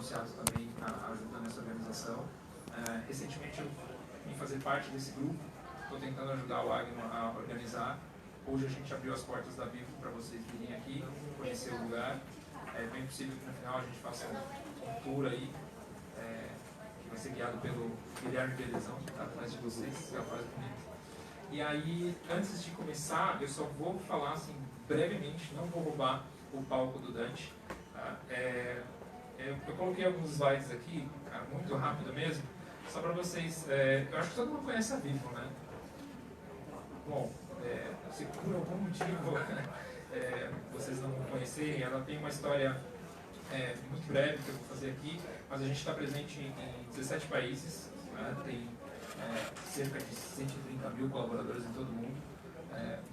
anunciado também a ajuda nessa organização. Recentemente eu vim fazer parte desse grupo, estou tentando ajudar o Agno a organizar. Hoje a gente abriu as portas da Vivo para vocês virem aqui, conhecer o lugar. É bem possível que no final a gente faça um tour aí, que vai ser guiado pelo Guilherme Belezão, que está atrás de vocês, que é a frase bonita. E aí, antes de começar, eu só vou falar assim, brevemente, não vou roubar o palco do Dante. Tá? Eu coloquei alguns slides aqui, cara, muito rápido mesmo, só para vocês. Eu acho que todo mundo conhece a Vivo, né? Bom, se por algum motivo vocês não vão conhecerem, ela tem uma história muito breve que eu vou fazer aqui, mas a gente está presente em 17 países, né? Tem cerca de 130 mil colaboradores em todo o mundo,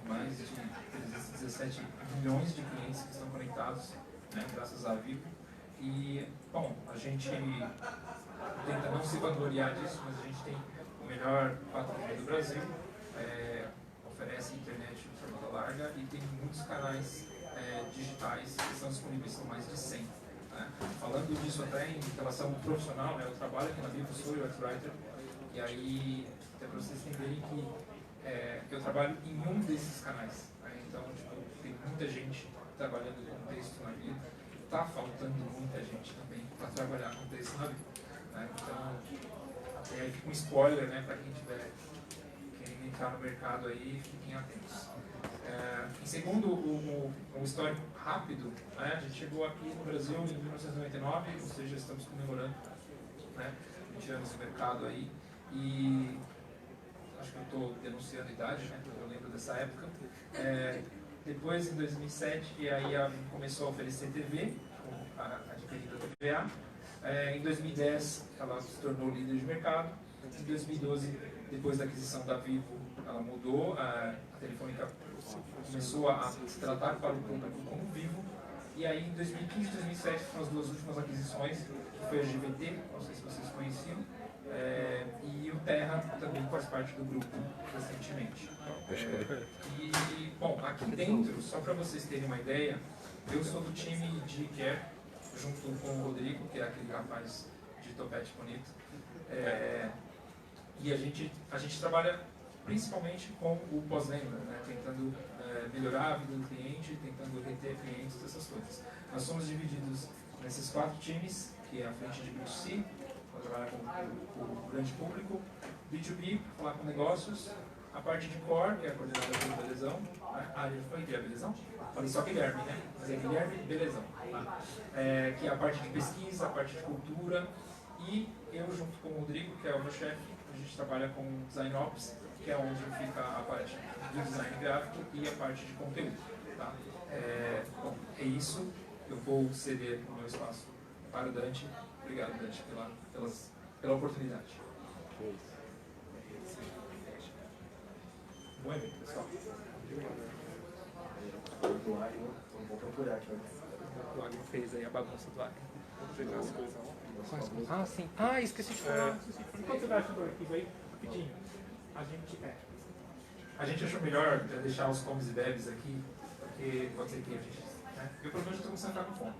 mais de 17 milhões de clientes que estão conectados, né, graças à Vivo. E, bom, a gente tenta não se vangloriar disso, mas a gente tem o melhor 4G do Brasil, oferece internet de banda larga e tem muitos canais digitais que são disponíveis, são mais de 100. Né? Falando disso até em relação profissional, né, eu trabalho aqui na Vivo, sou UX Writer, e aí, até para vocês entenderem que eu trabalho em um desses canais. Né? Então, tipo, tem muita gente trabalhando com texto na Vivo, está faltando muita gente também para trabalhar com texto na Vivo. Né? Então, aí fica um spoiler, né, para quem tiver querendo entrar no mercado aí, fiquem atentos. Em segundo, um histórico rápido, né, a gente chegou aqui no Brasil em 1999, ou seja, estamos comemorando, né, 20 anos no mercado aí, e acho que eu estou denunciando a idade, né, eu lembro dessa época. Depois, em 2007, e aí a Vivo começou a oferecer TV, adquirida da TVA. Em 2010, ela se tornou líder de mercado. Em 2012, depois da aquisição da Vivo, ela mudou. A Telefônica começou a se tratar para o público como Vivo. E aí, em 2015 e 2007, foram as duas últimas aquisições, que foi a GVT, não sei se vocês conheciam, e o Terra também faz parte do grupo recentemente. Bom, aqui dentro, só para vocês terem uma ideia, eu sou do time de Care, junto com o Rodrigo, que é aquele rapaz de topete bonito. E a gente trabalha principalmente com o pós-venda, né? Tentando melhorar a vida do cliente, tentando reter clientes, essas coisas. Nós somos divididos nesses 4 times, que é a frente de B2C, para trabalhar com o grande público, B2B, para falar com negócios, a parte de core, que é a coordenada pelo Belezão. Já foi Guilherme Belezão? Falei só Guilherme, né? Mas é Guilherme Belezão. Tá? Que é a parte de pesquisa, a parte de cultura. E eu, junto com o Rodrigo, que é o meu chefe, a gente trabalha com Design Ops, que é onde fica a parte do design gráfico e a parte de conteúdo. Tá? Bom, é isso. Eu vou ceder o meu espaço para o Dante. Obrigado, Dante, pela oportunidade. Bom evento, pessoal. Do Agno, vou procurar aqui. O Agno fez aí a bagunça do Agno. Vou pegar as coisas. Ah, sim. Esqueci de falar. Enquanto você vai achando o arquivo aí, rapidinho. A gente achou melhor deixar os comes e bebes aqui, porque pode ser que a gente... Né? Eu, pelo menos, estou começando a ficar com fome.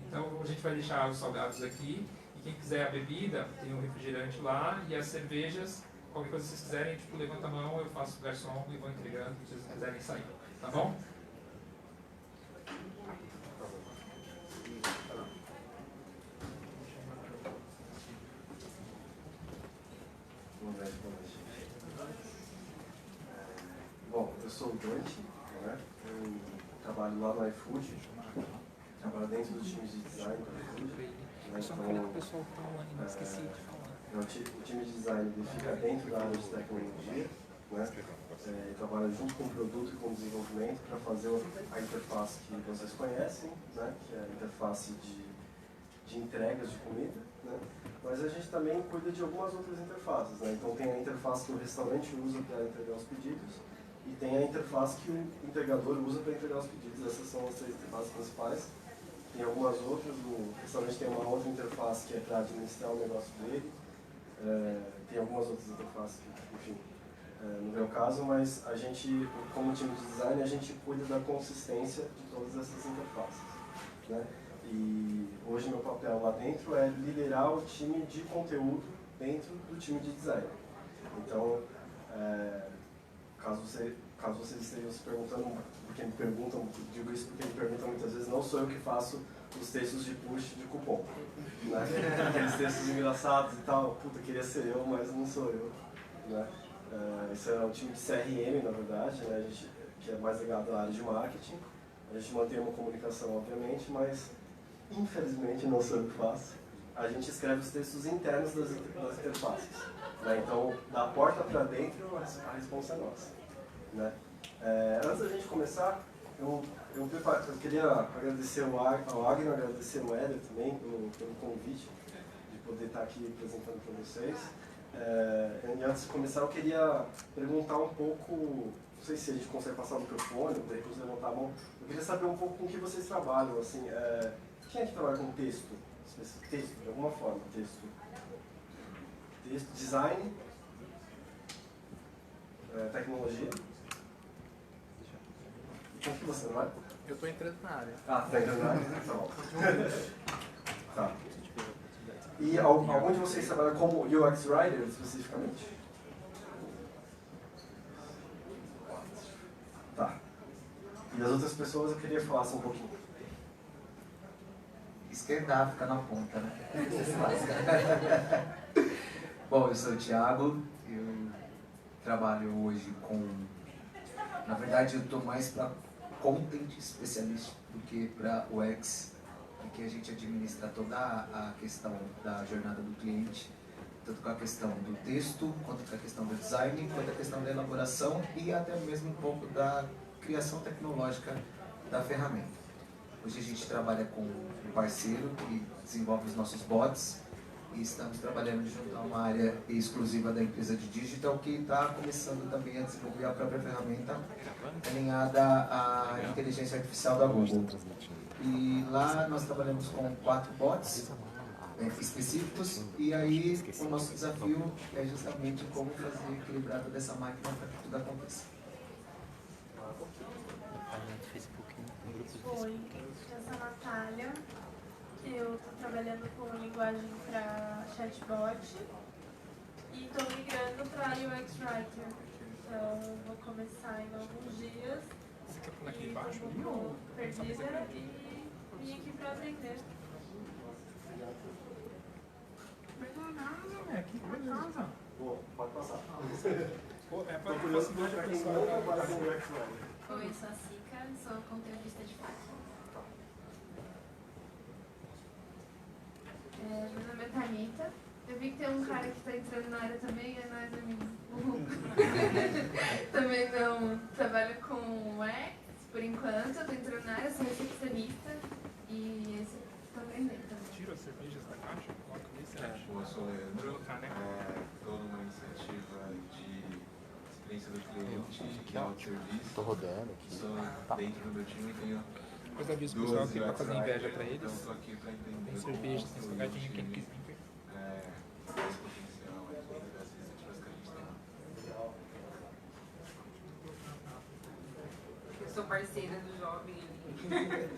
Então, a gente vai deixar os salgados aqui. E quem quiser a bebida, tem um refrigerante lá. E as cervejas, qualquer coisa que vocês quiserem, tipo, levanta a mão, eu faço o garçom e vou entregando, se vocês quiserem sair. Tá bom? Bom, eu sou o Dante, né? Eu trabalho lá no iFood, trabalho dentro dos times de design do iFood. Né? Então, o time de design fica dentro da área de tecnologia, né? Trabalha junto com o produto e com o desenvolvimento para fazer a interface que vocês conhecem, né? Que é a interface de entregas de comida, né? Mas a gente também cuida de algumas outras interfaces, né? Então tem a interface que o restaurante usa para entregar os pedidos e tem a interface que o entregador usa para entregar os pedidos. Essas são as 3 interfaces principais. Tem algumas outras, o restaurante tem uma outra interface que é para administrar o negócio dele. Tem algumas outras interfaces que, enfim, não é o caso, mas a gente, como time de design, a gente cuida da consistência de todas essas interfaces, né? E hoje hoje meu papel lá dentro é liderar o time de conteúdo dentro do time de design. Então, caso vocês estejam se perguntando, porque me perguntam, digo isso porque me perguntam muitas vezes, não sou eu que faço os textos de push de cupom. Né? Aqueles textos engraçados e tal, puta, queria ser eu, mas não sou eu. Né? Esse é um time de CRM, na verdade, né? A gente, que é mais ligado à área de marketing. A gente mantém uma comunicação, obviamente, mas infelizmente não sou eu que faço. A gente escreve os textos internos das interfaces. Né? Então, da porta para dentro, a resposta é nossa. Né? Antes da gente começar, eu queria agradecer ao Agno, agradecer ao Éder também pelo convite de poder estar aqui apresentando para vocês. E antes de começar, eu queria perguntar um pouco, não sei se a gente consegue passar o microfone, ou depois levantar a mão. Eu queria saber um pouco com o que vocês trabalham. Assim, quem é que trabalha com texto? Texto, de alguma forma, texto, design, tecnologia. Com que você trabalha? Eu estou entrando na área. Ah, está entrando na área? Tá bom. Tá. E algum de vocês trabalha como UX Writer, especificamente? Tá. E as outras pessoas eu queria falar um pouquinho. Esquerdar, fica na ponta, né? Bom, eu sou o Thiago, eu trabalho hoje com... Na verdade, eu estou mais para Content Specialist do que para UX, porque a gente administra toda a questão da jornada do cliente, tanto com a questão do texto, quanto com a questão do design, quanto a questão da elaboração e até mesmo um pouco da criação tecnológica da ferramenta. Hoje a gente trabalha com um parceiro que desenvolve os nossos bots e estamos trabalhando junto a uma área exclusiva da empresa de digital que está começando também a desenvolver a própria ferramenta alinhada à inteligência artificial da Google. E lá nós trabalhamos com 4 bots específicos e aí o nosso desafio é justamente como fazer equilibrar toda essa máquina para que tudo aconteça. Oi, eu sou a Natália, eu estou trabalhando com linguagem para chatbot e estou migrando para UX Writer. Então, vou começar em alguns dias e estou um pouco perdida e vim aqui para aprender. Que beleza. Bom, pode passar. Pode curiosidade para quem não trabalha com UX Writer. Oi, eu sou a Sica, sou conteudista de fato. Meu nome é Thalita. Eu vi que tem um cara que está entrando na área também, é nóis, amigo. Também não trabalho com UX, por enquanto. Eu estou entrando na área, sou recepcionista e estou aprendendo também. Tira as cervejas da caixa, coloca nesse Eu sou o Leandro, estou numa iniciativa de experiência do cliente, que é o serviço. Estou rodando aqui. Sou dentro do meu time, tenho Depois aviso o pessoal aqui para fazer inveja para então eles. estou aqui para entender Tem cerveja, tem salgadinho, quem quis vir. esse potencial dentro das iniciativas que a gente tem. Eu sou parceira do Jovem ali.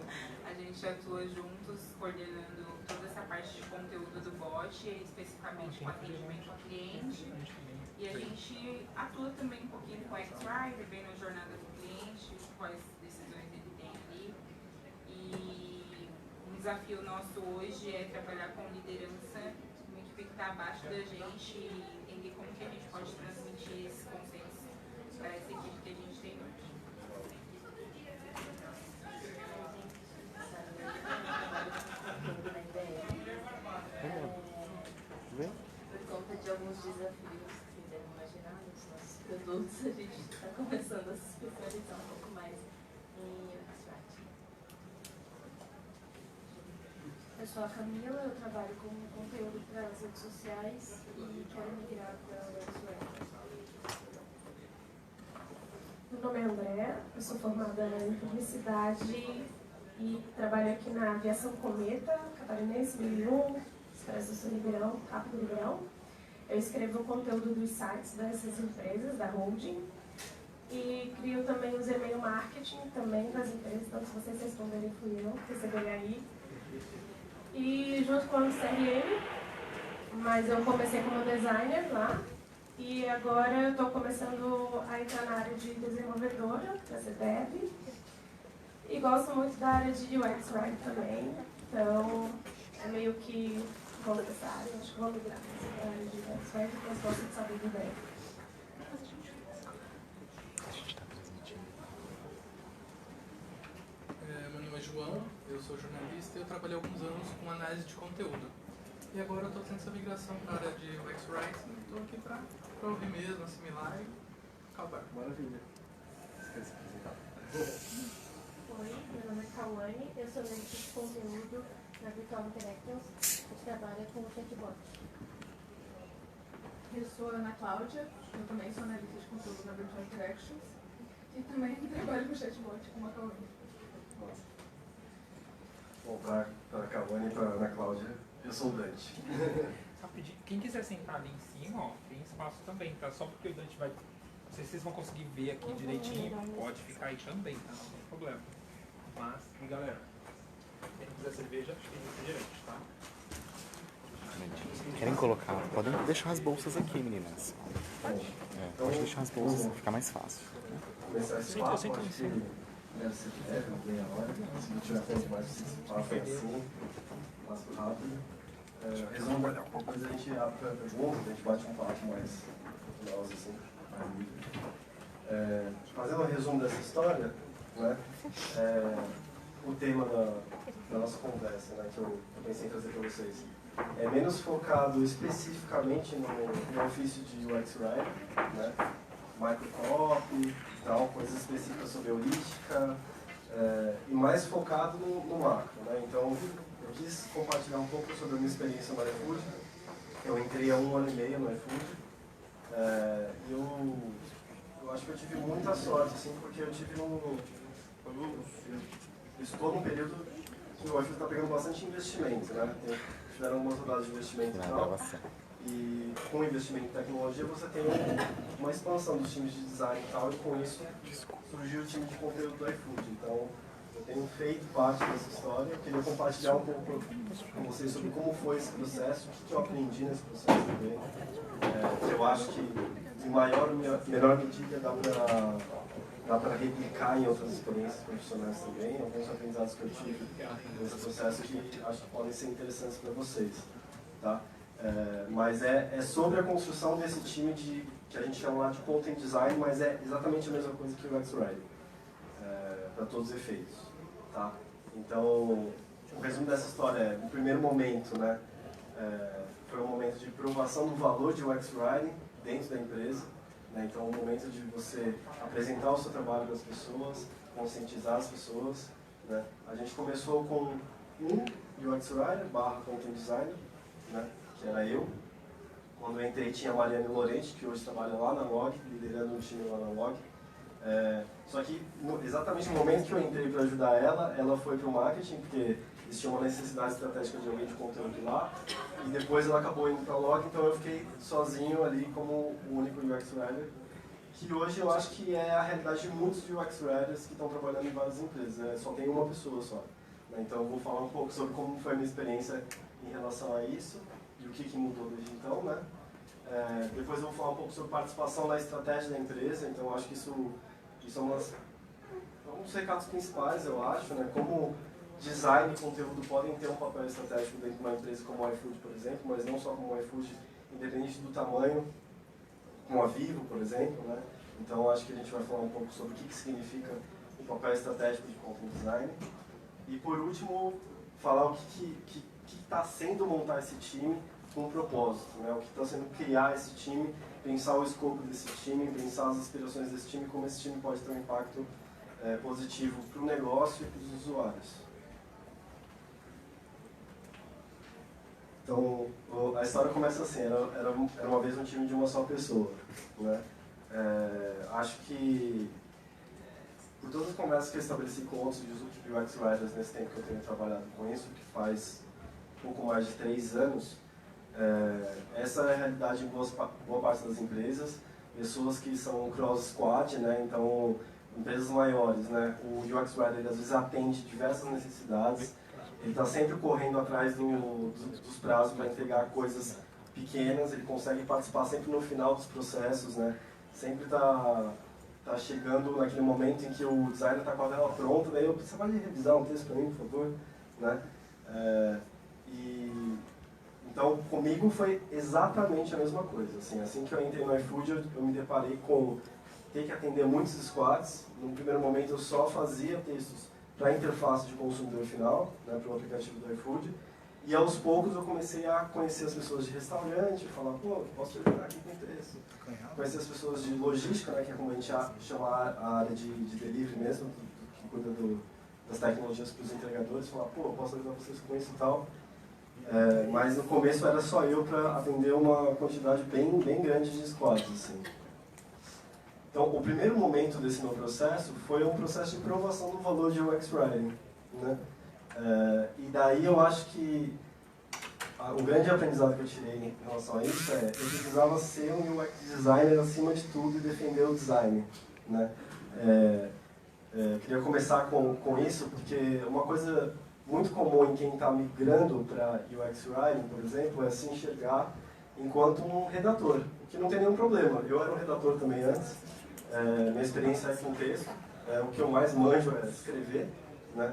A gente atua juntos, coordenando toda essa parte de conteúdo do bot, especificamente com atendimento ao cliente. E a gente atua também um pouquinho com o X-Writer, vendo a jornada do cliente, quais decisões ele tem ali. E um desafio nosso hoje é trabalhar com liderança, uma equipe que está abaixo da gente e entender como que a gente pode transmitir esses conceitos para essa equipe que a gente tem hoje. Por conta de alguns desafios que vocês devem imaginar nos nossos produtos, a gente está começando a se especializar um pouco mais em UX Writing. Eu sou a Camila, eu trabalho com conteúdo para as redes sociais e quero migrar para o UX Writing. Meu nome é Andréa, eu sou formada em publicidade e trabalho aqui na Aviação Cometa, Catarinense 1001, Expresso Ribeirão, Rápido Ribeirão. Eu escrevo o conteúdo dos sites dessas empresas, da holding, e crio também os e-mail marketing também das empresas, então se vocês responderem fui eu, receberei aí. E junto com o CRM, mas eu comecei como designer lá. E agora eu estou começando a entrar na área de desenvolvedora, para ser dev. E gosto muito da área de UX Writing também. Então, é meio que gosto dessa área. Acho que vou migrar para a área de UX Writing, mas gosto de saber do dev. Meu nome é João, eu sou jornalista e eu trabalhei alguns anos com análise de conteúdo. E agora eu estou tendo essa migração para a área de UX Writing. Estou aqui para ouvir mesmo, assimilar e acabar. Maravilha. Você quer se apresentar? Oi, meu nome é Cauane, eu sou analista de conteúdo na Virtual Interactions, que trabalha com chatbot. Eu sou a Ana Cláudia, eu também sou analista de conteúdo na Virtual Interactions e também trabalho com chatbot com a Cauane. Bom, para a Cauane e para a Ana Cláudia, eu sou o Dante. Rapidinho, quem quiser sentar ali em cima, ó, tem espaço também, tá? Só porque o Dante vai... Não sei se vocês vão conseguir ver aqui direitinho, pode ficar aí também, tá? Não tem problema. Mas, e galera, quem quiser cerveja, tem refrigerante, tá? Querem colocar? Podem deixar as bolsas aqui, meninas. Pode deixar as bolsas, fica mais fácil. Começar esse papo, acho que deve ser breve, meia hora. Se não tiver tempo mais, esse papo é assim, mais rápido. Resumo, depois a gente abre para perguntas, a gente bate um papo mais final, assim, mais livre. Fazendo um resumo dessa história, né, o tema da nossa conversa, né, que eu pensei em trazer para vocês, é menos focado especificamente no ofício de UX Writer, né, microcopy, tal, coisas específicas sobre heurística, e mais focado no macro, né, então eu quis compartilhar um pouco sobre a minha experiência no iFood. Eu entrei há 1 ano e meio no iFood. Eu acho que eu tive muita sorte, assim, porque eu tive eu estou num período que o iFood está pegando bastante investimento, né? Tiveram algumas rodadas de investimento e tal. E com investimento em tecnologia você tem uma expansão dos times de design e tal, e com isso surgiu o time de conteúdo do iFood. Então, eu tenho feito parte dessa história, eu queria compartilhar um pouco com vocês sobre como foi esse processo, o que eu aprendi nesse processo também. Eu acho que, em menor medida, dá para replicar em outras experiências profissionais também, alguns aprendizados que eu tive nesse processo que acho que podem ser interessantes para vocês. Tá? Mas é sobre a construção desse time que a gente chama lá de content design, mas é exatamente a mesma coisa que o UX Writing, para todos os efeitos. Tá? Então, o resumo dessa história no primeiro momento, né, foi um momento de provação do valor de UX Writing dentro da empresa, né, então um momento de você apresentar o seu trabalho para as pessoas, conscientizar as pessoas, né. A gente começou com um UX Writer / Content Designer, né, que era eu. Quando eu entrei tinha a Mariane Lorente, que hoje trabalha lá na Log, liderando um time lá na Log. Só que exatamente no momento que eu entrei para ajudar ela foi para o marketing, porque existia uma necessidade estratégica de alguém de conteúdo lá, e depois ela acabou indo para a Log, então eu fiquei sozinho ali como o único UX Writer, que hoje eu acho que é a realidade de muitos UX Writers que estão trabalhando em várias empresas, né? Só tem uma pessoa só. Né? Então eu vou falar um pouco sobre como foi a minha experiência em relação a isso, e o que mudou desde então, né? Depois eu vou falar um pouco sobre participação na estratégia da empresa, então eu acho que isso é um dos recados principais, eu acho, né? Como design e conteúdo podem ter um papel estratégico dentro de uma empresa como o iFood, por exemplo, mas não só como o iFood, independente do tamanho, como a Vivo, por exemplo, né? Então eu acho que a gente vai falar um pouco sobre o que significa o papel estratégico de content design. E por último, falar o que está sendo montar esse time com um propósito, né? O que está sendo criar esse time, pensar o escopo desse time, pensar as aspirações desse time, como esse time pode ter um impacto positivo para o negócio e para os usuários. Então, a história começa assim, era uma vez um time de uma só pessoa, né? Acho que, por todas as conversas que eu estabeleci com outros UX Writers nesse tempo que eu tenho trabalhado com isso, que faz pouco mais de 3 anos, essa é a realidade em boa parte das empresas, pessoas que são cross-squad, né? Então, empresas maiores, né? O UX Writer às vezes atende diversas necessidades, ele está sempre correndo atrás dos prazos para entregar coisas pequenas, ele consegue participar sempre no final dos processos, né? Sempre está chegando naquele momento em que o designer está com a tela pronta, daí você pode revisar um texto para mim, por favor? Né? Então, comigo foi exatamente a mesma coisa. Assim que eu entrei no iFood, eu me deparei com ter que atender muitos squads. No primeiro momento, eu só fazia textos para a interface de consumidor final, né, para o aplicativo do iFood. E aos poucos eu comecei a conhecer as pessoas de restaurante, falar, pô, posso te ajudar aqui com texto. Conhecer as pessoas de logística, né, que é como a gente chama a área de delivery mesmo, que cuida das tecnologias para os entregadores, falar, pô, posso ajudar vocês com isso e tal. Mas no começo era só eu para atender uma quantidade bem grande de squads. Assim. Então, o primeiro momento desse meu processo foi um processo de provação do valor de UX Writing. Né? E daí eu acho que o grande aprendizado que eu tirei em relação a isso eu precisava ser um UX designer acima de tudo e defender o design. Né? Queria começar com isso, porque uma coisa muito comum em quem está migrando para UX Writing, por exemplo, é se enxergar enquanto um redator, o que não tem nenhum problema. Eu era um redator também antes, minha experiência é com texto, o que eu mais manjo é escrever, né?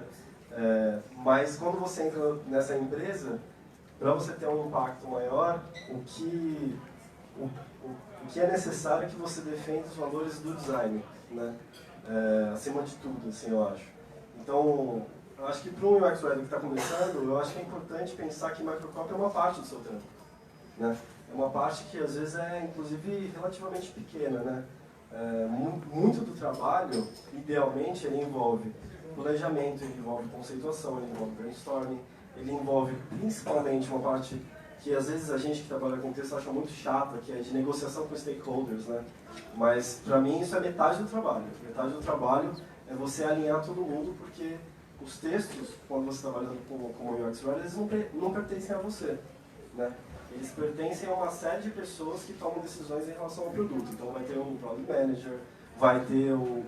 Mas quando você entra nessa empresa, para você ter um impacto maior, o que é necessário é que você defenda os valores do design, né? Acima de tudo, assim, eu acho. Então, eu acho que para um UX Writer que está começando, eu acho que é importante pensar que microcopy é uma parte do seu trampo, né? É uma parte que às vezes é, inclusive, relativamente pequena, né? Muito do trabalho, idealmente, ele envolve planejamento, ele envolve conceituação, ele envolve brainstorming, ele envolve principalmente uma parte que às vezes a gente que trabalha com texto acha muito chata, que é de negociação com stakeholders, né? Mas para mim isso é metade do trabalho. Metade do trabalho é você alinhar todo mundo, porque os textos, quando você está trabalhando como UX Writer, eles não pertencem a você, né? Eles pertencem a uma série de pessoas que tomam decisões em relação ao produto. Então vai ter um Product Manager, vai ter o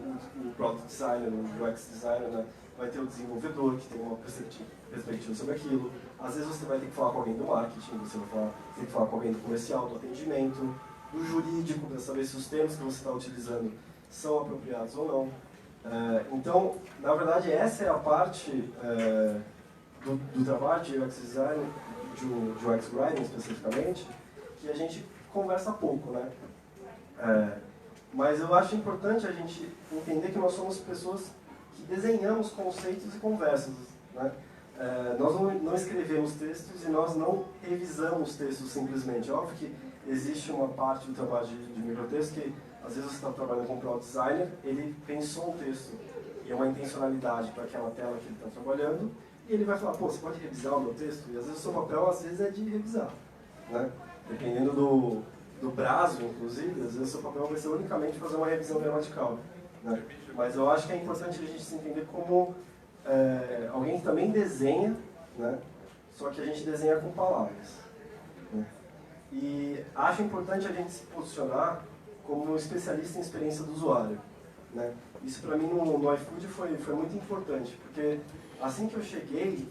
Product Designer, o UX Designer, né? Vai ter o desenvolvedor que tem uma perspectiva sobre aquilo. Às vezes você vai ter que falar com alguém do marketing, você vai ter que falar com alguém do comercial, do atendimento, do jurídico, para saber se os termos que você está utilizando são apropriados ou não. Então, na verdade, essa é a parte do trabalho de UX Design, de UX Writing especificamente, que a gente conversa pouco, né? Mas eu acho importante a gente entender que nós somos pessoas que desenhamos conceitos e conversas, né? Nós não escrevemos textos e nós não revisamos textos simplesmente. Óbvio que existe uma parte do trabalho de microtexto que, às vezes, você está trabalhando com um product designer, ele pensou um texto e é uma intencionalidade para aquela tela que ele está trabalhando, e ele vai falar, pô, você pode revisar o meu texto? E às vezes o seu papel, às vezes, é de revisar, né? Dependendo do prazo, inclusive, às vezes o seu papel vai ser unicamente fazer uma revisão gramatical, né? Mas eu acho que é importante a gente se entender como alguém que também desenha, né? Só que a gente desenha com palavras, né? E acho importante a gente se posicionar como um especialista em experiência do usuário, né? Isso para mim no iFood foi muito importante, porque assim que eu cheguei,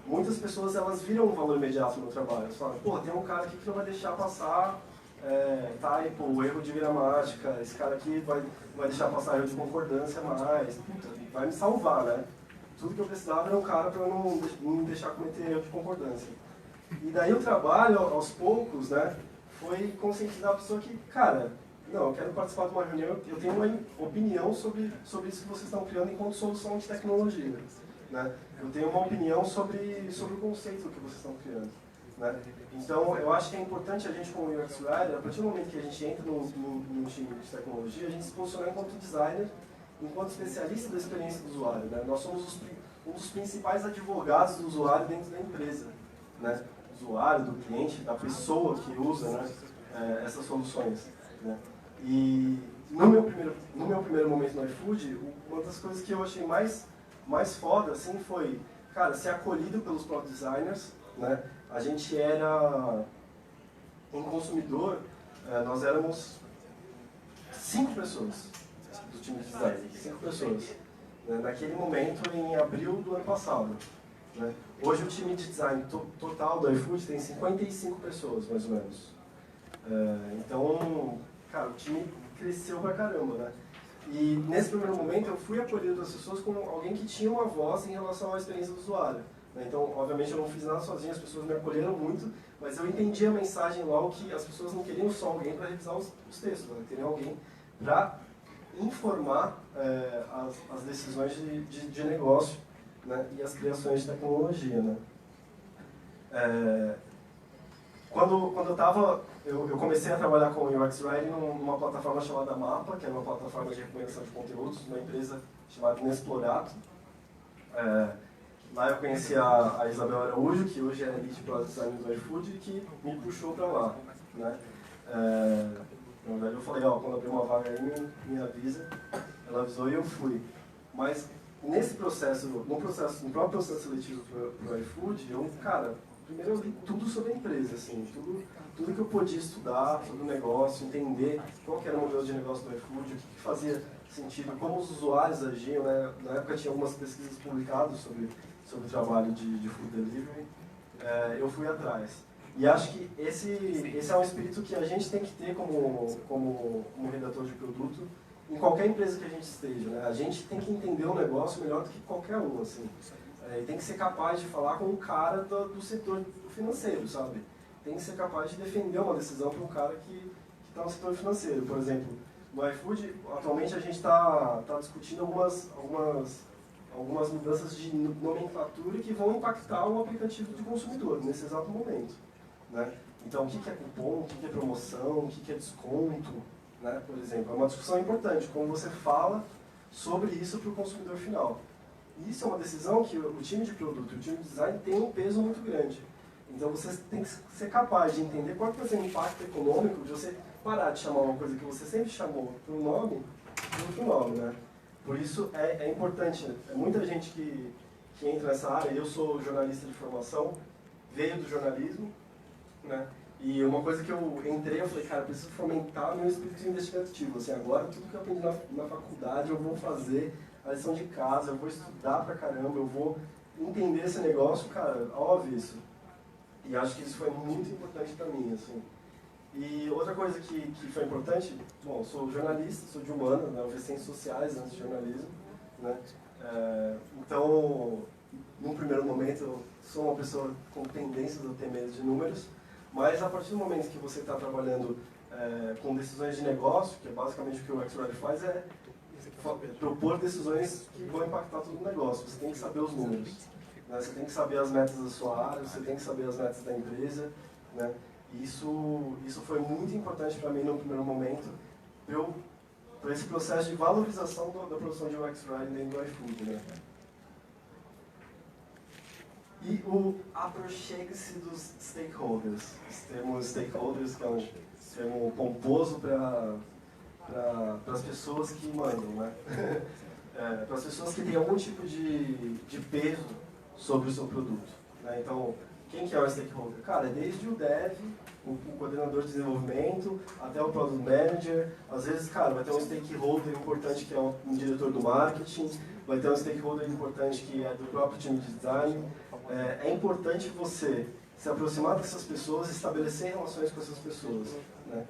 muitas pessoas elas viram um valor imediato no trabalho. Elas falam, pô, tem um cara aqui que não vai deixar passar typo, erro de gramática, esse cara aqui vai deixar passar erro de concordância mais, puta, vai me salvar, né? Tudo que eu precisava era um cara para não me deixar cometer erro de concordância. E daí o trabalho, aos poucos, né, foi conscientizar a pessoa que, cara, não, eu quero participar de uma reunião, eu tenho uma opinião sobre isso que vocês estão criando enquanto solução de tecnologia, né? Eu tenho uma opinião sobre o conceito que vocês estão criando, né? Então, eu acho que é importante a gente, como UX Writer, a partir do momento que a gente entra num time de tecnologia, a gente se posicionar enquanto designer, enquanto especialista da experiência do usuário, né? Nós somos um dos principais advogados do usuário dentro da empresa, né? Do usuário, do cliente, da pessoa que usa, né, essas soluções, né? E no meu primeiro momento no iFood, uma das coisas que eu achei mais foda assim, foi, cara, ser acolhido pelos product designers, né? A gente era, em consumidor, nós éramos 5 pessoas do time de design, 5 pessoas, né? Naquele momento, em abril do ano passado, né? Hoje o time de design total do iFood tem 55 pessoas, mais ou menos. Então, cara, o time cresceu pra caramba, né? E nesse primeiro momento eu fui acolhido das pessoas como alguém que tinha uma voz em relação à experiência do usuário, né? Então, obviamente eu não fiz nada sozinho, as pessoas me acolheram muito, mas eu entendi a mensagem logo que as pessoas não queriam só alguém para revisar os textos, né? Queriam alguém para informar as decisões de negócio, né? E as criações de tecnologia, né? Quando eu comecei a trabalhar com UX Writing numa plataforma chamada Mapa, que era uma plataforma de recomendação de conteúdos, uma empresa chamada Inexplorato. Lá eu conheci a Isabel Araújo, que hoje é Lead Product Design do iFood, e que me puxou para lá, né? Na verdade eu falei, quando abrir uma vaga aí, me avisa. Ela avisou e eu fui. Mas nesse processo, no próprio processo seletivo para o iFood, primeiro eu li tudo sobre a empresa, assim, tudo que eu podia estudar sobre o negócio, entender qual que era o modelo de negócio do iFood, o que fazia sentido, como os usuários agiam, né? Na época tinha algumas pesquisas publicadas sobre o trabalho de food delivery. Eu fui atrás. E acho que esse é um espírito que a gente tem que ter como redator de produto em qualquer empresa que a gente esteja, né? A gente tem que entender o negócio melhor do que qualquer um, assim. E tem que ser capaz de falar com o cara do setor financeiro, sabe? Tem que ser capaz de defender uma decisão para um cara que está no setor financeiro. Por exemplo, no iFood, atualmente a gente está discutindo algumas mudanças de nomenclatura que vão impactar o aplicativo do consumidor nesse exato momento, né? Então, o que é cupom, o que é promoção, o que é desconto, né? Por exemplo, é uma discussão importante, como você fala sobre isso para o consumidor final. E isso é uma decisão que o time de produto, o time de design tem um peso muito grande. Então você tem que ser capaz de entender qual que vai ser o impacto econômico de você parar de chamar uma coisa que você sempre chamou por um nome, por outro nome, né? Por isso é importante, muita gente que entra nessa área, eu sou jornalista de formação, veio do jornalismo, né? E uma coisa que eu entrei, eu falei, cara, eu preciso fomentar meu espírito investigativo, assim, agora tudo que eu aprendi na faculdade eu vou fazer a lição de casa, eu vou estudar pra caramba, eu vou entender esse negócio, cara, óbvio isso. E acho que isso foi muito importante pra mim, assim. E outra coisa que foi importante, bom, eu sou jornalista, sou de humanas, né, eu fiz ciências sociais antes de jornalismo, né, então, num primeiro momento, eu sou uma pessoa com tendências a ter medo de números, mas a partir do momento que você está trabalhando com decisões de negócio, que é basicamente o que o UX-Writer faz, é propor decisões que vão impactar todo o negócio. Você tem que saber os números, né? Você tem que saber as metas da sua área, você tem que saber as metas da empresa, né? Isso foi muito importante para mim no primeiro momento, para esse processo de valorização da produção de UX-Writing dentro do iFood, né? E o aproxime-se dos stakeholders. Temos stakeholders, que é um termo pomposo para as pessoas que mandam, né? Para as pessoas que têm algum tipo de peso sobre o seu produto, né? Então, quem que é o stakeholder? Cara, é desde o dev, o coordenador de desenvolvimento, até o product manager. Às vezes, cara, vai ter um stakeholder importante que é um diretor do marketing, vai ter um stakeholder importante que é do próprio time de design. É importante você se aproximar dessas pessoas e estabelecer relações com essas pessoas, né?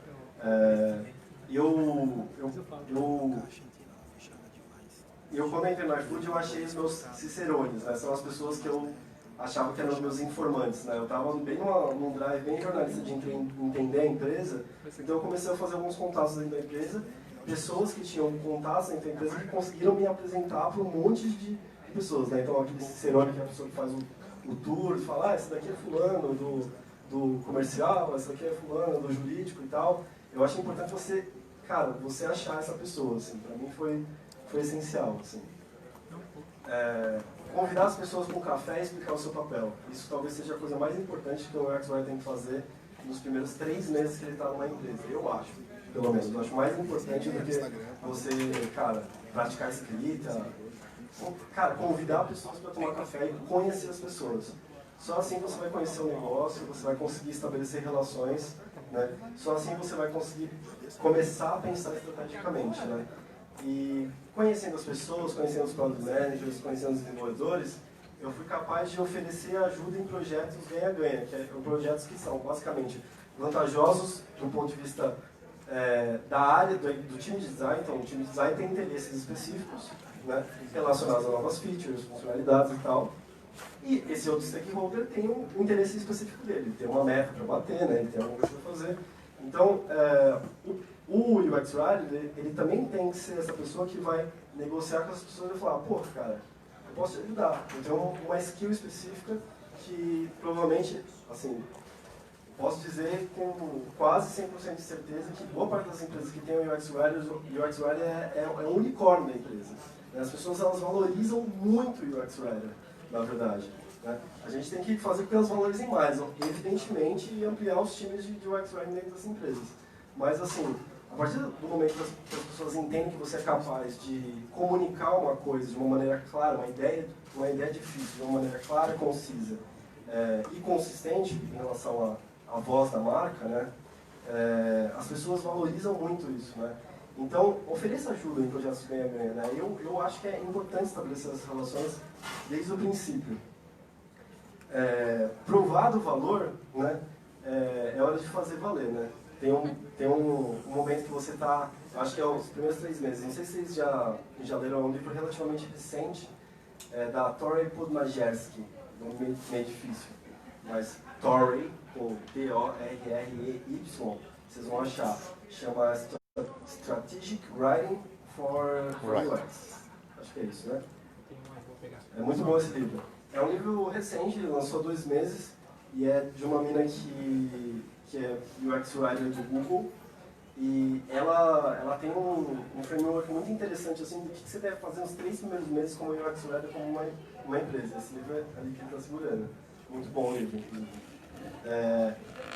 Quando eu entrei no iFood, eu achei os meus cicerones, né? São as pessoas que eu achava que eram os meus informantes, né? Eu estava bem num drive bem jornalista de entender a empresa, então eu comecei a fazer alguns contatos dentro da empresa, pessoas que tinham contatos dentro da empresa que conseguiram me apresentar para um monte de pessoas, né? Então aquele cicerone que é a pessoa que faz o tour, fala, esse daqui é fulano do comercial, esse daqui é fulano do jurídico e tal. Eu acho importante você achar essa pessoa, assim, para mim foi essencial, assim. Convidar as pessoas para um café e explicar o seu papel. Isso talvez seja a coisa mais importante que o UX-Writer tem que fazer nos primeiros 3 meses que ele está numa empresa. Eu acho, pelo menos. Eu acho mais importante do que você, praticar escrita. Convidar pessoas para tomar café e conhecer as pessoas. Só assim você vai conhecer o negócio, você vai conseguir estabelecer relações, né? Só assim você vai conseguir começar a pensar estrategicamente, né? E conhecendo as pessoas, conhecendo os product managers, conhecendo os desenvolvedores, eu fui capaz de oferecer ajuda em projetos ganha-ganha, que são projetos que são basicamente vantajosos do ponto de vista da área do time de design. Então, o time de design tem interesses específicos, né, relacionados a novas features, funcionalidades e tal. E esse outro stakeholder tem um interesse específico dele, tem uma meta para bater, né, ele tem alguma coisa para fazer. Então, o UX Writer, ele também tem que ser essa pessoa que vai negociar com as pessoas e falar, pô, cara, eu posso te ajudar, eu tenho uma skill específica que provavelmente, assim, posso dizer com quase 100% de certeza que boa parte das empresas que têm o UX Writer é um unicórnio da empresa. As pessoas, elas valorizam muito o UX Writer, na verdade. Né? A gente tem que fazer com que elas valorizem mais, evidentemente, e ampliar os times de UX Writing dentro das empresas. Mas, assim, a partir do momento que as pessoas entendem que você é capaz de comunicar uma coisa de uma maneira clara, uma ideia difícil, de uma maneira clara, concisa e consistente em relação à voz da marca, né? As pessoas valorizam muito isso, né? Então, ofereça ajuda em projetos de ganha-ganha, né? Eu acho que é importante estabelecer essas relações desde o princípio. Provado o valor, né? É hora de fazer valer, né? Tem um momento que você está, acho que é os primeiros 3 meses, não sei se vocês já leram um livro relativamente recente, da Torrey Podmajersky, nome meio difícil, mas Torrey, com T-O-R-R-E-Y, vocês vão achar, chama Strategic Writing for UX, acho que é isso, né? É muito bom esse livro. É um livro recente, lançou 2 meses, e é de uma mina que é UX Writer do Google, e ela tem um framework muito interessante assim, do que você deve fazer nos 3 primeiros meses como UX Writer como uma empresa. Esse livro é ali que ele está segurando. Muito bom o livro, inclusive.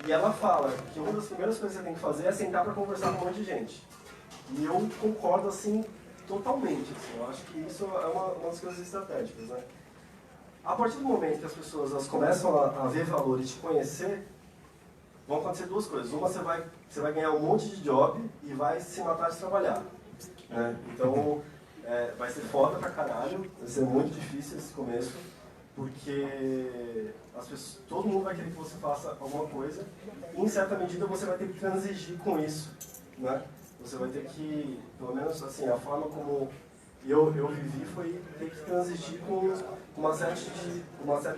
E ela fala que uma das primeiras coisas que você tem que fazer é sentar para conversar com um monte de gente. E eu concordo assim, totalmente. Assim, eu acho que isso é uma das coisas estratégicas, né? A partir do momento que as pessoas elas começam a ver valor e te conhecer, vão acontecer 2 coisas. Uma, você vai ganhar um monte de job e vai se matar de trabalhar. Né? Então, vai ser foda pra caralho, vai ser muito difícil esse começo, porque todo mundo vai querer que você faça alguma coisa e, em certa medida, você vai ter que transigir com isso. Né? Você vai ter que, pelo menos assim, a forma como eu vivi foi ter que transigir com uma série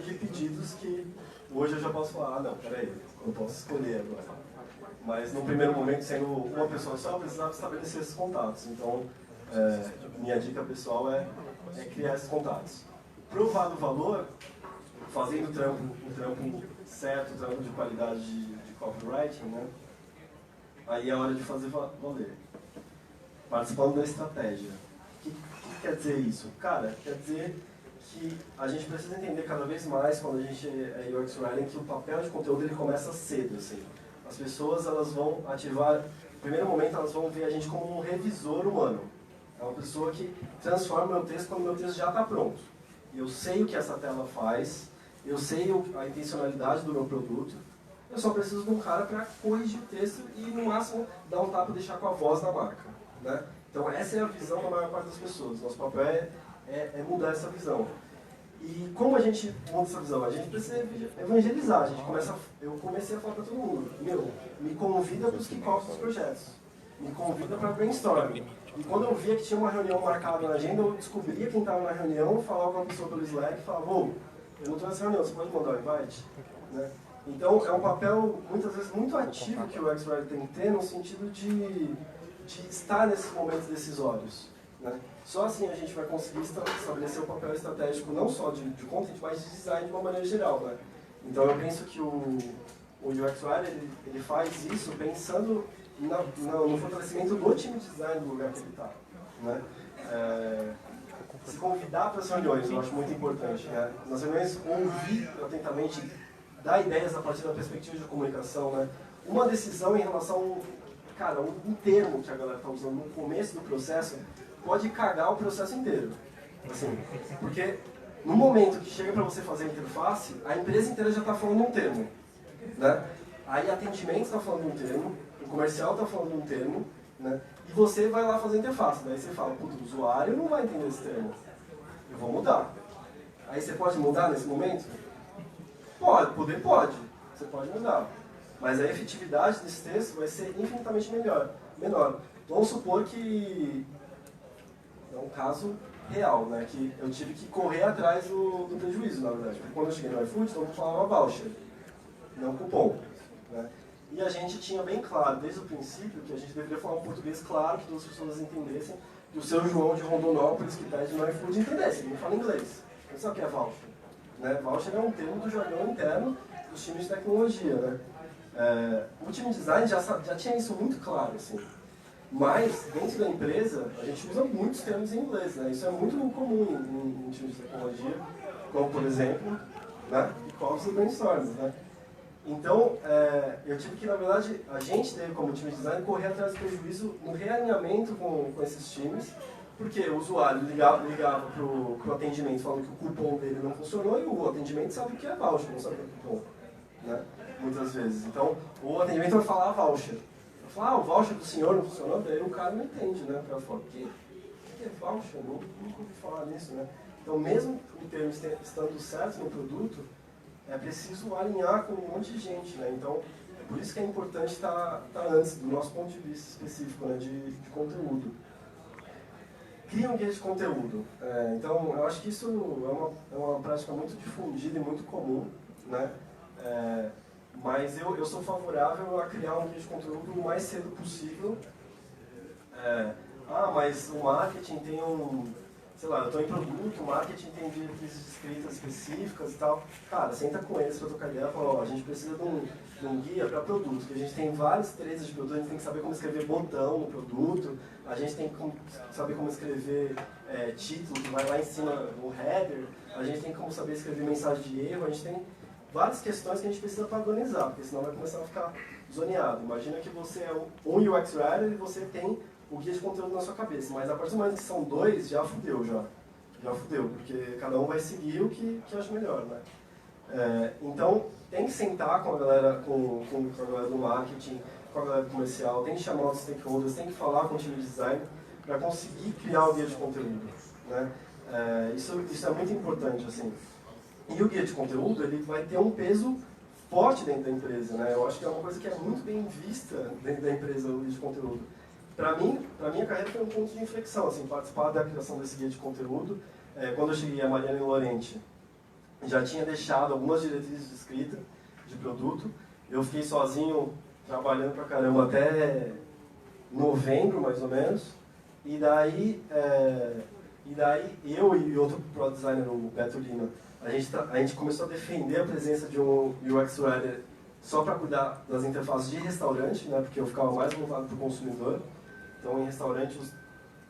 de pedidos que hoje eu já posso falar, não, peraí, eu posso escolher agora. Mas no primeiro momento, sendo uma pessoa só, eu precisava estabelecer esses contatos. Então, minha dica pessoal é criar esses contatos. Provado o valor, fazendo o trampo certo, o trampo de qualidade de copywriting, né? Aí é hora de fazer valer. Participando da estratégia. O que quer dizer isso? Cara, quer dizer que a gente precisa entender cada vez mais, quando a gente é UX Writing, que o papel de conteúdo ele começa cedo. Assim. As pessoas elas vão ativar, no primeiro momento elas vão ver a gente como um revisor humano. É uma pessoa que transforma o meu texto quando o meu texto já está pronto. Eu sei o que essa tela faz, eu sei a intencionalidade do meu produto, eu só preciso de um cara para corrigir o texto e, no máximo, dar um tapa e deixar com a voz da marca. Né? Então essa é a visão da maior parte das pessoas. Nosso papel é mudar essa visão. E como a gente muda essa visão? A gente precisa evangelizar. Eu comecei a falar para todo mundo, me convida para os kickoffs dos projetos. Me convida para brainstorm. E quando eu via que tinha uma reunião marcada na agenda, eu descobria quem estava na reunião, falava com a pessoa pelo Slack e falava, eu não estou nessa reunião, você pode mandar o invite? Né? Então é um papel, muitas vezes, muito ativo que o UX Writer tem que ter, no sentido de estar nesses momentos decisórios. Né? Só assim a gente vai conseguir estabelecer o papel estratégico não só de content, mas de design de uma maneira geral. Né? Então eu penso que o UX Writer ele faz isso pensando no fortalecimento do time de design do lugar que ele está. Né? Se convidar para as reuniões, eu acho muito importante. Né? Nas reuniões, ouvir atentamente, dar ideias a partir da perspectiva de comunicação. Né? Uma decisão em relação cara, um termo que a galera está usando no começo do processo pode cagar o processo inteiro. Assim, porque no momento que chega para você fazer a interface, a empresa inteira já está falando um termo. Né? Aí atendimento está falando um termo, o comercial está falando um termo, né? E você vai lá fazer a interface. Daí você fala, puta, o usuário não vai entender esse termo. Eu vou mudar. Aí você pode mudar nesse momento? Pode. Você pode mudar. Mas a efetividade desse texto vai ser infinitamente menor. Vamos supor que é um caso real, né? Que eu tive que correr atrás do prejuízo, na verdade. Porque quando eu cheguei no iFood, todo mundo falava voucher, não cupom. Né? E a gente tinha bem claro, desde o princípio, que a gente deveria falar um português claro, que todas as pessoas entendessem, que o seu João de Rondonópolis, que pede no iFood, entendesse. Ele não fala inglês. Ele sabe o que é voucher. Né? Voucher é um termo do jargão interno dos times de tecnologia. Né? O time de design já tinha isso muito claro. Assim. Mas, dentro da empresa, a gente usa muitos termos em inglês. Né? Isso é muito comum em times de tecnologia, como, por exemplo, né? Calls e brainstorms. Né? Então, eu tive que, na verdade, a gente teve como time de design correr atrás do prejuízo no realinhamento com esses times, porque o usuário ligava para o atendimento falando que o cupom dele não funcionou e o atendimento sabe o que é voucher, não sabe o que é cupom, né? Muitas vezes. Então, o atendimento vai falar voucher. Vai falar, o voucher do senhor não funcionou, daí o cara não entende, né? O cara fala, o que é voucher? Nunca ouvi falar nisso, né? Então, mesmo o termo estando certo no produto, é preciso alinhar com um monte de gente, né? Então, é por isso que é importante estar antes, do nosso ponto de vista específico, né? de conteúdo. Cria um guia de conteúdo. Então, eu acho que isso é uma prática muito difundida e muito comum, né? Mas eu sou favorável a criar um guia de conteúdo o mais cedo possível. Mas o marketing tem sei lá, eu estou em produto, o marketing tem diretrizes escritas específicas e tal. Cara, senta com eles para trocar ideia e fala, a gente precisa de um guia para produto, porque a gente tem vários trechos de produto, a gente tem que saber como escrever botão no produto, a gente tem que saber como escrever título, que vai lá em cima no header, a gente tem como saber escrever mensagem de erro, a gente tem várias questões que a gente precisa padronizar, porque senão vai começar a ficar zoneado. Imagina que você é um UX Writer e você tem o guia de conteúdo na sua cabeça, mas a partir do momento que são dois, já fudeu, porque cada um vai seguir o que acha melhor, né? Então, tem que sentar com a galera, com a galera do marketing, com a galera do comercial, tem que chamar os stakeholders, tem que falar com o time de design para conseguir criar o guia de conteúdo, né? Isso é muito importante, assim. E o guia de conteúdo, ele vai ter um peso forte dentro da empresa, né? Eu acho que é uma coisa que é muito bem vista dentro da empresa, o guia de conteúdo. Para minha carreira foi um ponto de inflexão, assim, participar da criação desse guia de conteúdo. Quando eu cheguei a Mariana e Lorente, já tinha deixado algumas diretrizes de escrita de produto. Eu fiquei sozinho, trabalhando pra caramba até novembro, mais ou menos. E daí eu e outro product designer, o Beto Lima, a gente começou a defender a presença de um UX Writer só para cuidar das interfaces de restaurante, né, porque eu ficava mais voltado para o consumidor. Então, em restaurante,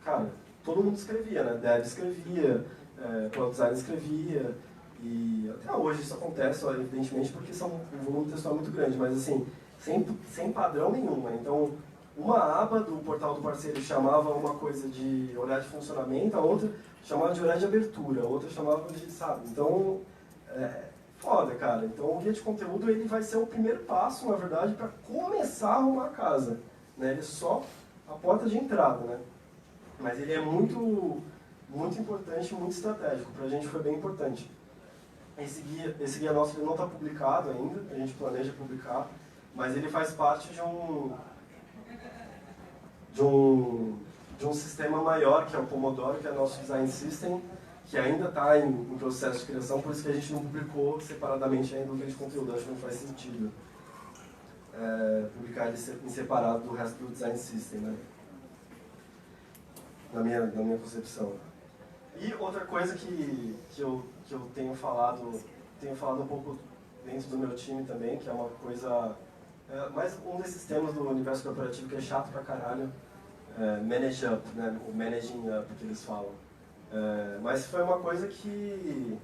cara, todo mundo escrevia, né? Dev escrevia, product design escrevia, e até hoje isso acontece, evidentemente, porque o volume textual é muito grande, mas assim, sem padrão nenhum, né? Então, uma aba do portal do parceiro chamava uma coisa de horário de funcionamento, a outra chamava de horário de abertura, a outra chamava de, sabe? Então, foda, cara. Então, o guia de conteúdo ele vai ser o primeiro passo, na verdade, para começar a arrumar a casa, né? Ele é só a porta de entrada, né? Mas ele é muito, muito importante, muito estratégico. Pra gente foi bem importante. Esse guia nosso ele não está publicado ainda, a gente planeja publicar, mas ele faz parte de um sistema maior, que é o Pomodoro, que é o nosso Design System, que ainda está em processo de criação, por isso que a gente não publicou separadamente ainda o guia de conteúdo. Acho que não faz sentido publicar ele em separado do resto do Design System, né? Na minha concepção. E outra coisa que eu tenho falado um pouco dentro do meu time também, que é uma coisa... mais um desses temas do universo corporativo que é chato pra caralho, manage up, né? O managing up que eles falam. Mas foi uma coisa que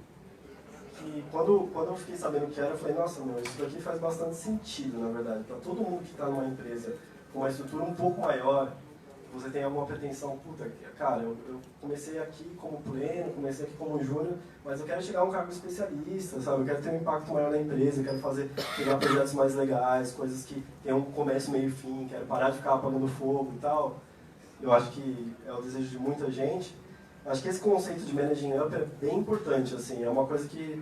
quando eu fiquei sabendo o que era, eu falei, nossa, meu, isso daqui faz bastante sentido, na verdade. Para todo mundo que está numa empresa com uma estrutura um pouco maior, você tem alguma pretensão, puta, cara, eu comecei aqui como pleno, comecei aqui como júnior, mas eu quero chegar a um cargo especialista, sabe? Eu quero ter um impacto maior na empresa, eu quero pegar projetos mais legais, coisas que tem um começo, meio e fim, quero parar de ficar apagando fogo e tal. Eu acho que é o desejo de muita gente. Acho que esse conceito de managing up é bem importante, assim, é uma coisa que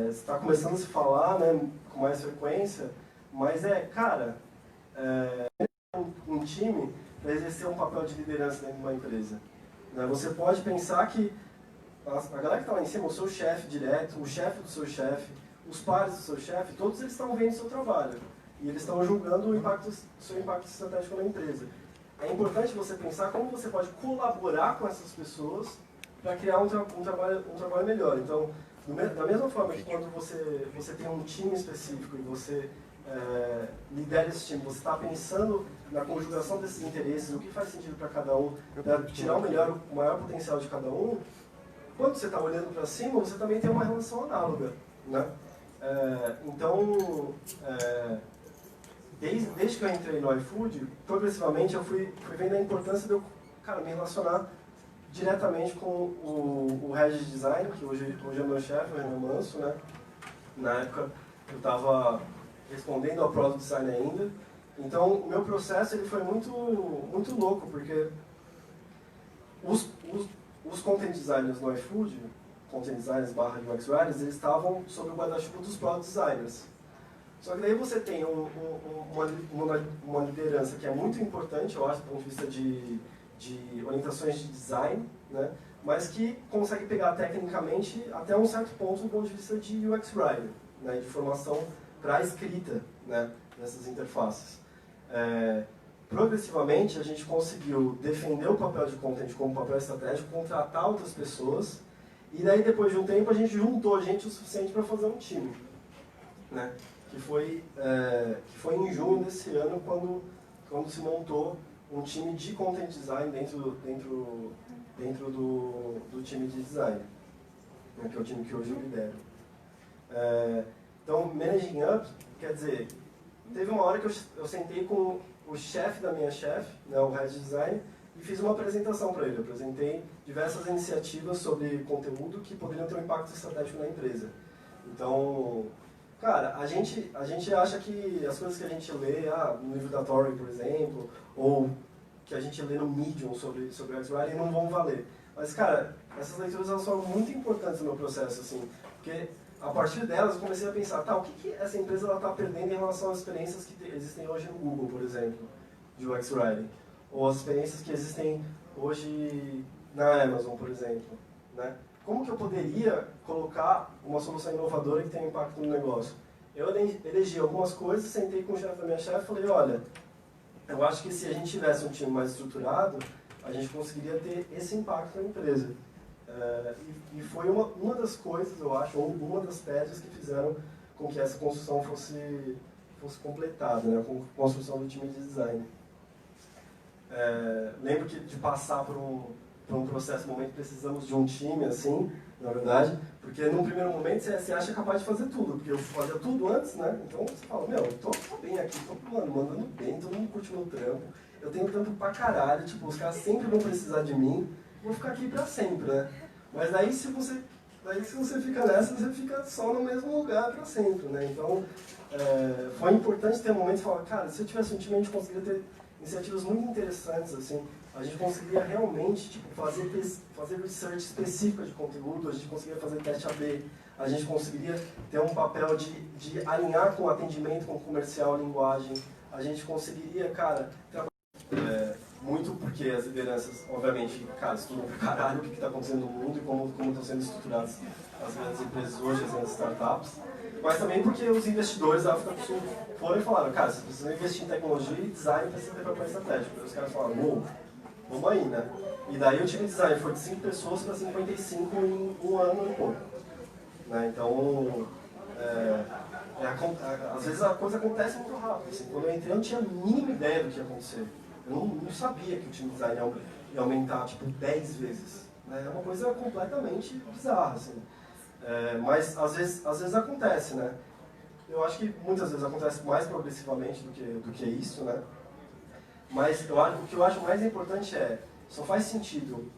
está começando a se falar, né, com mais frequência, mas cara, um time para exercer um papel de liderança dentro de uma empresa. Né? Você pode pensar que a galera que está lá em cima, o seu chefe direto, o chefe do seu chefe, os pares do seu chefe, todos eles estão vendo o seu trabalho. E eles estão julgando o seu impacto estratégico na empresa. É importante você pensar como você pode colaborar com essas pessoas para criar um trabalho melhor. Então, da mesma forma que quando você tem um time específico e você lidera esse time, você está pensando na conjugação desses interesses, o que faz sentido para cada um, para tirar o maior potencial de cada um, quando você está olhando para cima, você também tem uma relação análoga. Né? Então, desde que eu entrei no iFood, progressivamente eu fui vendo a importância de eu me relacionar diretamente com o Head de Design, que hoje é meu chefe, o Renan Manso. Né? Na época eu estava respondendo ao Product Design ainda. Então o meu processo ele foi muito louco, porque os Content Designers no iFood, Content Designers / UX Writers, eles estavam sob o guarda-chuva dos Product Designers. Só que daí você tem uma liderança que é muito importante, eu acho, do ponto de vista de orientações de design, né? Mas que consegue pegar tecnicamente até um certo ponto do ponto de vista de UX Writer, né? De formação para a escrita, né? Dessas interfaces. Progressivamente a gente conseguiu defender o papel de content como papel estratégico, contratar outras pessoas, e daí depois de um tempo a gente juntou gente o suficiente para fazer um time, né? Que foi em junho desse ano quando se montou um time de content design dentro do time de design, né? Que é o time que hoje eu lidero. Então, managing up, quer dizer, teve uma hora que eu sentei com o chefe da minha chefe, né, o Head de Design, e fiz uma apresentação para ele. Eu apresentei diversas iniciativas sobre conteúdo que poderiam ter um impacto estratégico na empresa. Então, cara, a gente acha que as coisas que a gente lê no livro da Tory, por exemplo, ou que a gente lê no Medium sobre UX Writing não vão valer. Mas, cara, essas leituras elas foram muito importantes no meu processo, assim, porque a partir delas eu comecei a pensar, o que essa empresa está perdendo em relação às experiências que existem hoje no Google, por exemplo, de UX Writing, ou as experiências que existem hoje na Amazon, por exemplo, né? Como que eu poderia colocar uma solução inovadora que tenha impacto no negócio? Eu elegi algumas coisas, sentei com o chefe da minha chefe e falei, olha, eu acho que se a gente tivesse um time mais estruturado, a gente conseguiria ter esse impacto na empresa. E foi uma das coisas, eu acho, ou uma das pedras que fizeram com que essa construção fosse completada, né, com a construção do time de design. Lembro que de passar por um processo, no momento precisamos de um time, assim, na verdade, porque num primeiro momento você acha capaz de fazer tudo, porque eu fazia tudo antes, né, então você fala, meu, eu tô bem aqui, tô mandando bem, todo mundo curte meu trampo, eu tenho trampo pra caralho, tipo, os caras sempre vão precisar de mim, vou ficar aqui pra sempre, né. Mas daí se você fica nessa, você fica só no mesmo lugar para sempre, né? Então, foi importante ter um momento de falar, cara, se eu tivesse um time, a gente conseguiria ter iniciativas muito interessantes, assim. A gente conseguiria realmente, tipo, fazer research específica de conteúdo, a gente conseguiria fazer teste AB, a gente conseguiria ter um papel de alinhar com o atendimento, com o comercial, linguagem, a gente conseguiria, cara, trabalhar muito porque as lideranças, obviamente, cara, estudam pra caralho o que está acontecendo no mundo e como estão sendo estruturadas as grandes empresas hoje, as grandes startups, mas também porque os investidores da África do Sul foram e falaram, cara, vocês precisam investir em tecnologia e design para ter papel estratégico. Aí os caras falaram, vamos aí, né? E daí o time de design foi de 5 pessoas para 55 em um ano e pouco. Né? Então, às vezes a coisa acontece muito rápido. Assim, quando eu entrei, eu não tinha a mínima ideia do que ia acontecer. Eu não sabia que o time de design ia aumentar, tipo, 10 vezes. Né? É uma coisa completamente bizarra, assim. Mas, às vezes acontece, né? Eu acho que muitas vezes acontece mais progressivamente do que isso, né? Mas o que eu acho mais importante só faz sentido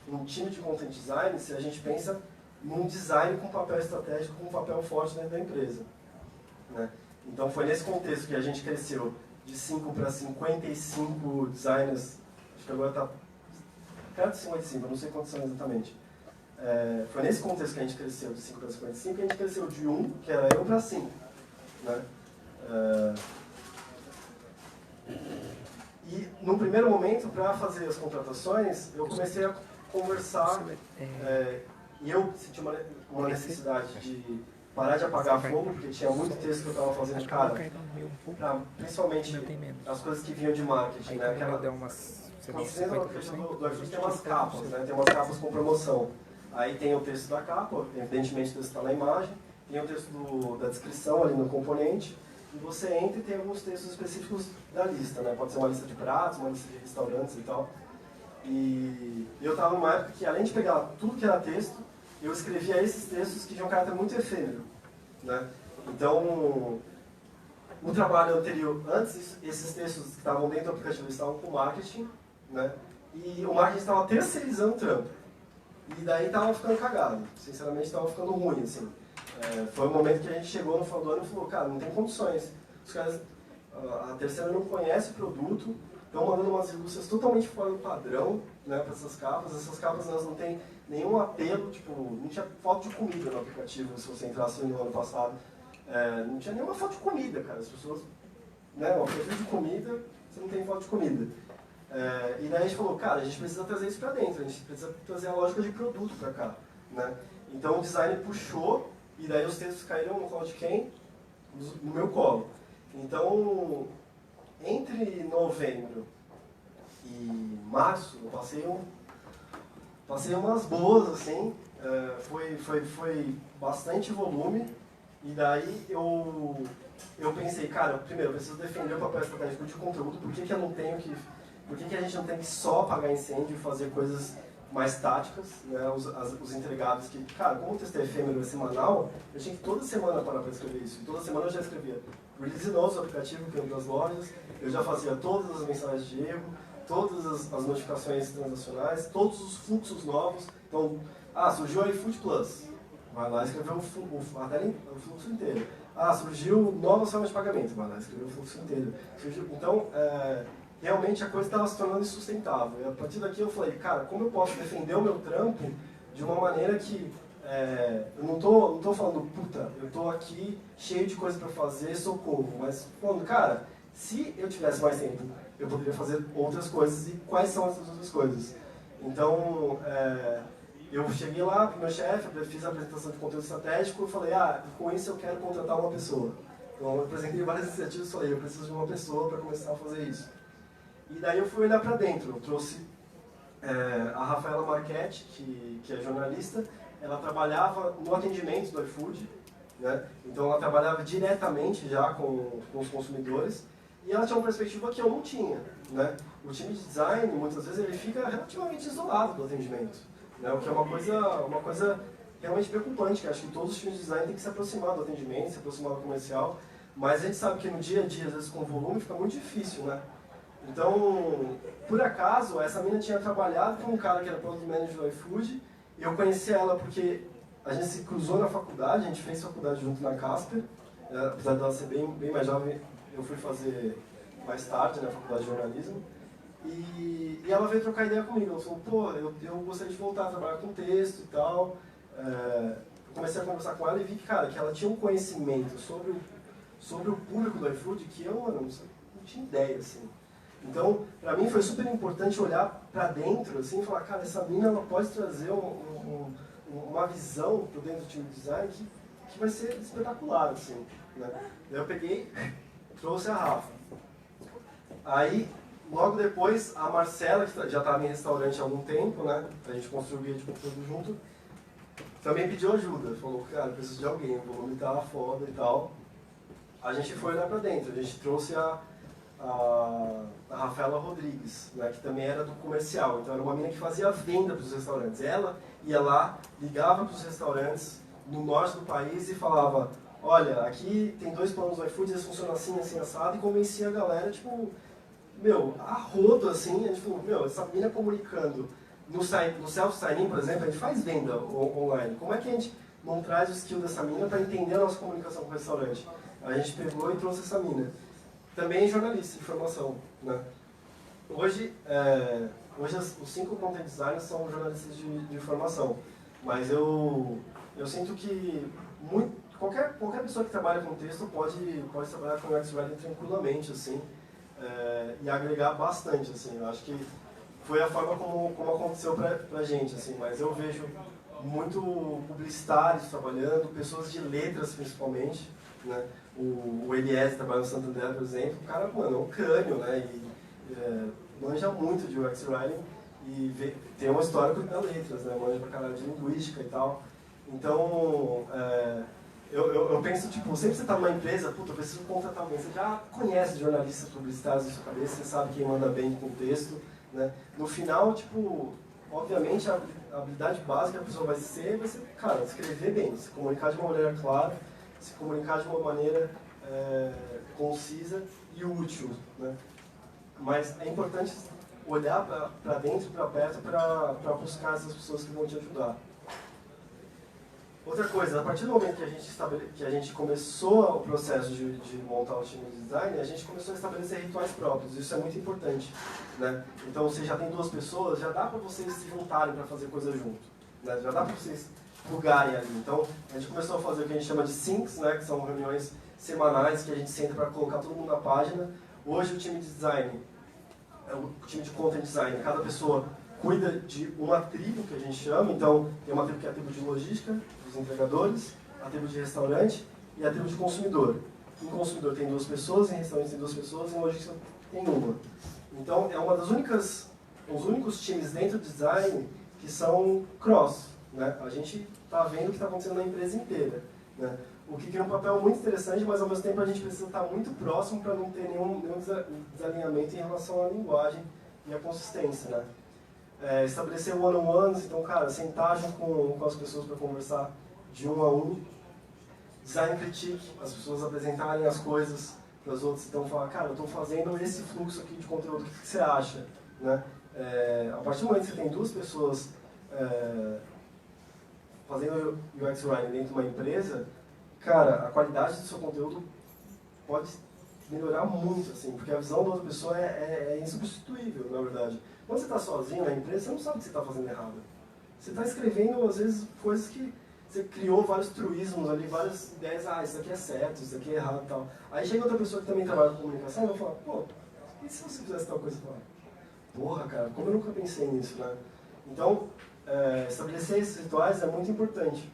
um time de content design se a gente pensa num design com papel estratégico, com um papel forte dentro da empresa. Né? Então, foi nesse contexto que a gente cresceu de 5 para 55 designers, acho que agora está perto de 55, eu não sei quantos são exatamente. Foi nesse contexto que a gente cresceu de 5 para 55, que a gente cresceu de 1, que era eu, para 5. Né? E no primeiro momento, para fazer as contratações, eu comecei a conversar, e eu senti uma necessidade de parar de apagar fogo, porque tinha muito texto que eu estava fazendo, cara, principalmente as coisas que vinham de marketing, né? Quando você entra no aplicativo do iFood, tem umas capas, né? Tem umas capas com promoção. Aí tem o texto da capa, evidentemente o texto está na imagem, tem o texto da descrição ali no componente, e você entra e tem alguns textos específicos da lista, né? Pode ser uma lista de pratos, uma lista de restaurantes e tal. E eu estava numa época que, além de pegar tudo que era texto, eu escrevia esses textos que tinham um caráter muito efêmero, né? Então, o trabalho anterior, antes, esses textos que estavam dentro do aplicativo estavam com marketing, né? E o marketing estava terceirizando o trampo. E daí estava ficando cagado, sinceramente estava ficando ruim, assim. Foi um momento que a gente chegou no final do ano e falou, cara, não tem condições. Os caras, a terceira não conhece o produto, estão mandando umas minúcias totalmente fora do padrão, né, para essas capas. Essas capas elas não têm nenhum apelo, tipo, não tinha foto de comida no aplicativo, se você entrasse no ano passado. Não tinha nenhuma foto de comida, cara. As pessoas, né, um aplicativo de comida, você não tem foto de comida. E daí a gente falou, cara, a gente precisa trazer isso para dentro, a gente precisa trazer a lógica de produto para cá, né? Então o design puxou, e daí os textos caíram no colo de quem? No meu colo. Então, entre novembro e março, eu passei umas boas, assim, foi bastante volume, e daí eu pensei, cara, primeiro, eu preciso defender o papel estratégico de conteúdo, por que a gente não tem que só apagar incêndio e fazer coisas mais táticas, né? Os entregados que, cara, como o texto é efêmero, é semanal, eu tinha que toda semana parar para escrever isso. E toda semana eu já escrevia release notes do aplicativo que das lojas, eu já fazia todas as mensagens de erro, todas as notificações transacionais, todos os fluxos novos. Então, surgiu o iFood Plus, vai lá escrever o fluxo inteiro. Surgiu nova forma de pagamento, vai lá escrever o fluxo inteiro. Então, realmente a coisa estava se tornando insustentável. E a partir daqui eu falei, cara, como eu posso defender o meu trampo de uma maneira que eu não tô falando, puta, eu tô aqui cheio de coisa para fazer, socorro, mas falando, cara, se eu tivesse mais tempo, eu poderia fazer outras coisas, e quais são essas outras coisas? Então, eu cheguei lá pro meu chefe, fiz a apresentação de conteúdo estratégico e falei, com isso eu quero contratar uma pessoa. Então eu apresentei várias iniciativas e falei, eu preciso de uma pessoa para começar a fazer isso. E daí eu fui olhar para dentro, eu trouxe a Rafaela Marchetti, que é jornalista, ela trabalhava no atendimento do iFood, né? Então ela trabalhava diretamente já com os consumidores, e ela tinha uma perspectiva que eu não tinha, né? O time de design, muitas vezes, ele fica relativamente isolado do atendimento, né? O que é uma coisa realmente preocupante, que acho que todos os times de design têm que se aproximar do atendimento, se aproximar do comercial, mas a gente sabe que no dia a dia, às vezes com volume, fica muito difícil, né? Então, por acaso, essa menina tinha trabalhado com um cara que era Product Manager do iFood, e eu conheci ela porque a gente se cruzou na faculdade, a gente fez faculdade junto na Casper, apesar dela ser bem mais jovem, eu fui fazer mais tarde na faculdade de jornalismo, e ela veio trocar ideia comigo, ela falou, pô, eu gostaria de voltar a trabalhar com texto e tal. Eu comecei a conversar com ela e vi que, cara, que ela tinha um conhecimento sobre o público do iFood que eu, não tinha ideia, assim. Então, para mim foi super importante olhar para dentro, assim, e falar, cara, essa mina ela pode trazer uma visão para dentro do time de design que vai ser espetacular, assim, né? Daí eu peguei, trouxe a Rafa. Aí, logo depois, a Marcela, que já estava em restaurante há algum tempo, né? A gente construiu o tudo junto, também pediu ajuda. Falou, cara, eu preciso de alguém, o volume tá foda e tal. A gente foi olhar para dentro, a gente trouxe a Rafaela Rodrigues, né, que também era do comercial, então era uma menina que fazia venda para os restaurantes. Ela ia lá, ligava para os restaurantes no norte do país e falava, olha, aqui tem 2 planos do iFood, eles funcionam assim, assim, assado, e convencia a galera, tipo, a rodo, assim. A gente falou, essa menina comunicando no self-sign-in, por exemplo, a gente faz venda online, como é que a gente não traz o skill dessa menina para entender a nossa comunicação com o restaurante? A gente pegou e trouxe essa menina. Também jornalista de formação, né? Hoje, hoje os 5 content designers são jornalistas de formação, mas eu sinto que qualquer pessoa que trabalha com texto pode trabalhar com UX Writing tranquilamente, assim, e agregar bastante, assim. Eu acho que foi a forma como aconteceu pra gente, assim, mas eu vejo muito publicitários trabalhando, pessoas de letras principalmente, né? O Elias trabalha no Santander, por exemplo, o cara, mano, é um crânio, né? E manja muito de UX Writing e tem uma história com letras, né? Manja pra caralho de linguística e tal. Então, eu penso, tipo, sempre que você está numa empresa, puta, eu preciso contratar alguém, você já conhece jornalistas publicitários na sua cabeça, você sabe quem manda bem com o texto, né? No final, tipo, obviamente a habilidade básica que a pessoa vai ser, cara, escrever bem, se comunicar de uma maneira clara, se comunicar de uma maneira concisa e útil, né? Mas é importante olhar para dentro e para perto para buscar essas pessoas que vão te ajudar. Outra coisa, a partir do momento que a gente começou o processo de montar o time de design, a gente começou a estabelecer rituais próprios. Isso é muito importante, né? Então, você já tem 2 pessoas, já dá para vocês se juntarem para fazer coisa junto, né? Já dá para vocês plugarem ali. Então, a gente começou a fazer o que a gente chama de syncs, né? Que são reuniões semanais que a gente senta para colocar todo mundo na página. Hoje, o time de design, o time de content design, cada pessoa cuida de uma tribo, que a gente chama. Então, tem uma tribo que é a tribo de logística, dos entregadores, a tribo de restaurante e a tribo de consumidor. Em consumidor tem 2 pessoas, em restaurante tem 2 pessoas, em logística tem 1. Então, é uma das os únicos times dentro do design que são cross, né? A gente está vendo o que está acontecendo na empresa inteira, né? O que cria um papel muito interessante, mas ao mesmo tempo a gente precisa estar muito próximo para não ter nenhum desalinhamento em relação à linguagem e à consistência, né? Estabelecer one-on-ones, então, cara, sentar junto com as pessoas para conversar de 1 a 1. Design critique, as pessoas apresentarem as coisas para os outros, então falar, cara, eu estou fazendo esse fluxo aqui de conteúdo, o que você acha? Né? A partir do momento que você tem 2 pessoas fazendo UX Writing dentro de uma empresa, cara, a qualidade do seu conteúdo pode melhorar muito, assim, porque a visão da outra pessoa é insubstituível, na verdade. Quando você está sozinho na empresa, você não sabe o que você está fazendo errado. Você está escrevendo, às vezes, coisas que você criou vários truísmos ali, várias ideias, isso aqui é certo, isso aqui é errado e tal. Aí chega outra pessoa que também trabalha com comunicação e vai falar, pô, e se você fizesse tal coisa? Porra, cara, como eu nunca pensei nisso, né? Então, estabelecer esses rituais é muito importante.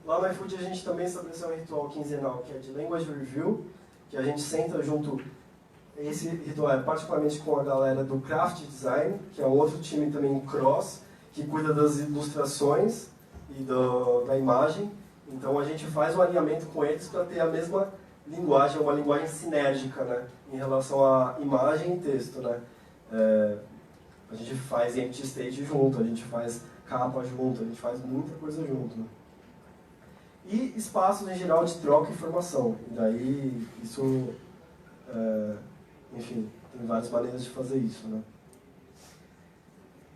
Lá no iFood a gente também estabeleceu um ritual quinzenal, que é de Language Review, que a gente senta junto. Esse ritual é particularmente com a galera do Craft Design, que é um outro time também cross, que cuida das ilustrações e da imagem. Então a gente faz um alinhamento com eles para ter a mesma linguagem, uma linguagem sinérgica, né, em relação à imagem e texto, né. A gente faz empty state junto, a gente faz capa junto, a gente faz muita coisa junto, né. E espaços em geral de troca e informação. E daí isso, enfim, tem várias maneiras de fazer isso, né.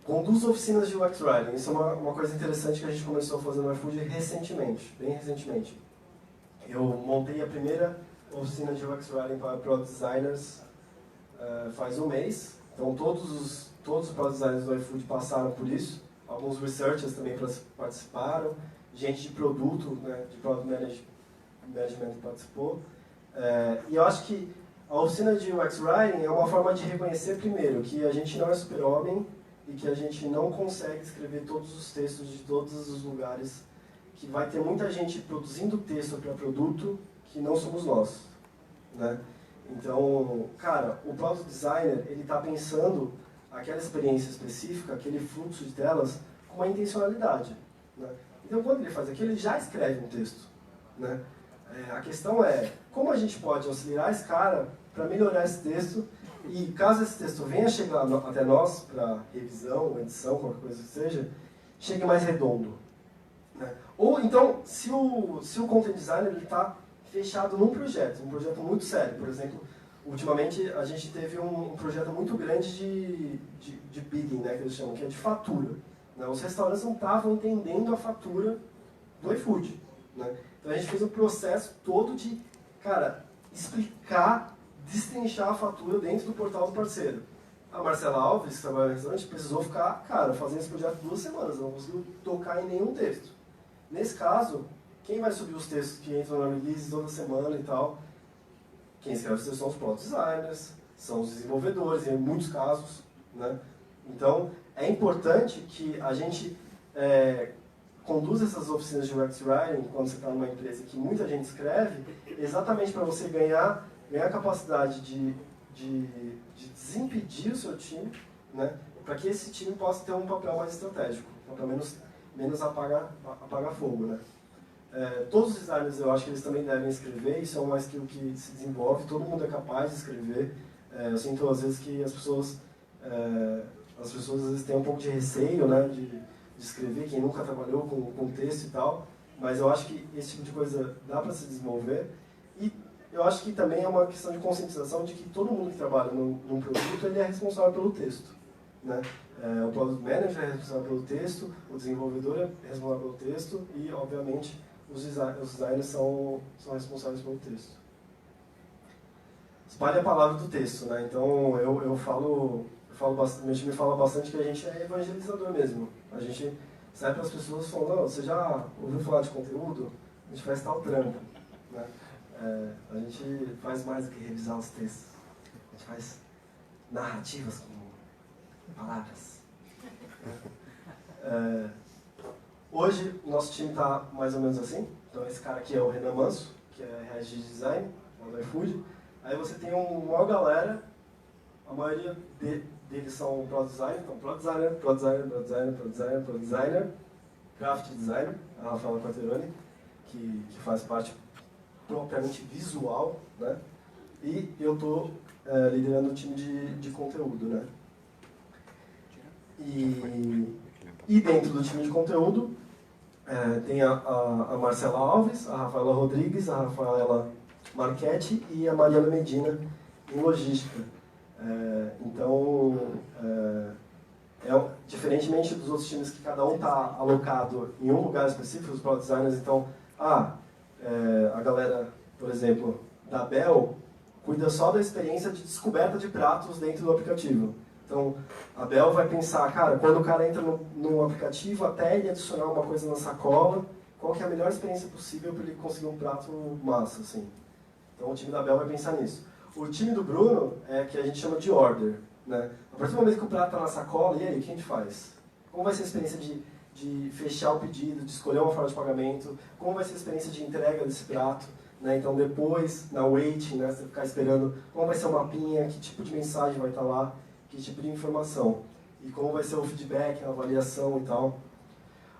Conduz oficinas de UX Writing. Isso é uma coisa interessante que a gente começou a fazer no iFood recentemente, bem recentemente. Eu montei a primeira oficina de UX Writing para Product Designers faz um mês. Então todos os Product Designers do iFood passaram por isso. Alguns researchers também participaram. Gente de produto, né, de Product Management participou. E eu acho que a oficina de UX Writing é uma forma de reconhecer, primeiro, que a gente não é super-homem e que a gente não consegue escrever todos os textos de todos os lugares, que vai ter muita gente produzindo texto para produto que não somos nós, né? Então, cara, o Product Designer, ele está pensando aquela experiência específica, aquele fluxo de telas, com uma intencionalidade, né? Então, quando ele faz aquilo, ele já escreve um texto, né? A questão é, como a gente pode auxiliar esse cara para melhorar esse texto e, caso esse texto venha chegar até nós, para revisão, edição, qualquer coisa que seja, chegue mais redondo, né? Ou, então, se o Content Designer está fechado num projeto, um projeto muito sério, por exemplo, ultimamente a gente teve um projeto muito grande de bidding, né, que eles chamam, que é de fatura. Os restaurantes não estavam entendendo a fatura do iFood, né? Então a gente fez um processo todo de, cara, explicar, destrinchar a fatura dentro do portal do parceiro. a Marcela Alves, que trabalha no restaurante, precisou ficar, cara, fazendo esse projeto 2 semanas, não conseguiu tocar em nenhum texto. Nesse caso, quem vai subir os textos que entram na release toda semana e tal? Quem escreve os textos são os product designers, são os desenvolvedores, em muitos casos, né? Então, é importante que a gente conduza essas oficinas de UX Writing, quando você está numa empresa que muita gente escreve, exatamente para você ganhar a capacidade de desimpedir o seu time, né? Para que esse time possa ter um papel mais estratégico, um papel menos apagar fogo, né? Todos os designers, eu acho que eles também devem escrever, isso é uma skill que se desenvolve, todo mundo é capaz de escrever. Eu sinto às vezes que as pessoas às vezes têm um pouco de receio, né, de escrever, quem nunca trabalhou com texto e tal, mas eu acho que esse tipo de coisa dá para se desenvolver. E eu acho que também é uma questão de conscientização de que todo mundo que trabalha num produto, ele é responsável pelo texto, né? O Product Manager é responsável pelo texto, o desenvolvedor é responsável pelo texto e, obviamente, os designers são responsáveis pelo texto. Espalhe a palavra do texto, né? Então, eu falo bastante, meu time fala bastante que a gente é evangelizador mesmo. A gente sai para as pessoas falando, não, você já ouviu falar de conteúdo? A gente faz tal trampo, né? A gente faz mais do que revisar os textos. A gente faz narrativas com palavras. Hoje, o nosso time está mais ou menos assim. Então, esse cara aqui é o Renan Manso, que é head de design, lá do iFood. Aí você tem uma galera, a maioria deles são Product Designer, então Product Designer, Graphic Designer, a Rafaela Quarteroni, que faz parte propriamente visual, né? E eu estou liderando o time de conteúdo, né? E dentro do time de conteúdo tem a Marcela Alves, a Rafaela Rodrigues, a Rafaela Marchetti e a Mariana Medina em logística. Então, diferentemente dos outros times que cada um está alocado em um lugar específico, os product designers, então, a galera, por exemplo, da Bell, cuida só da experiência de descoberta de pratos dentro do aplicativo. Então, a Bell vai pensar, cara, quando o cara entra no aplicativo, até ele adicionar uma coisa na sacola, qual que é a melhor experiência possível para ele conseguir um prato massa, assim. Então, o time da Bell vai pensar nisso. O time do Bruno é que a gente chama de order, né? A partir do momento que o prato está na sacola, e aí, o que a gente faz? Como vai ser a experiência de fechar o pedido, de escolher uma forma de pagamento? Como vai ser a experiência de entrega desse prato? Né? Então, depois, na waiting, né, você ficar esperando, como vai ser o mapinha, que tipo de mensagem vai estar lá, que tipo de informação, e como vai ser o feedback, a avaliação e tal.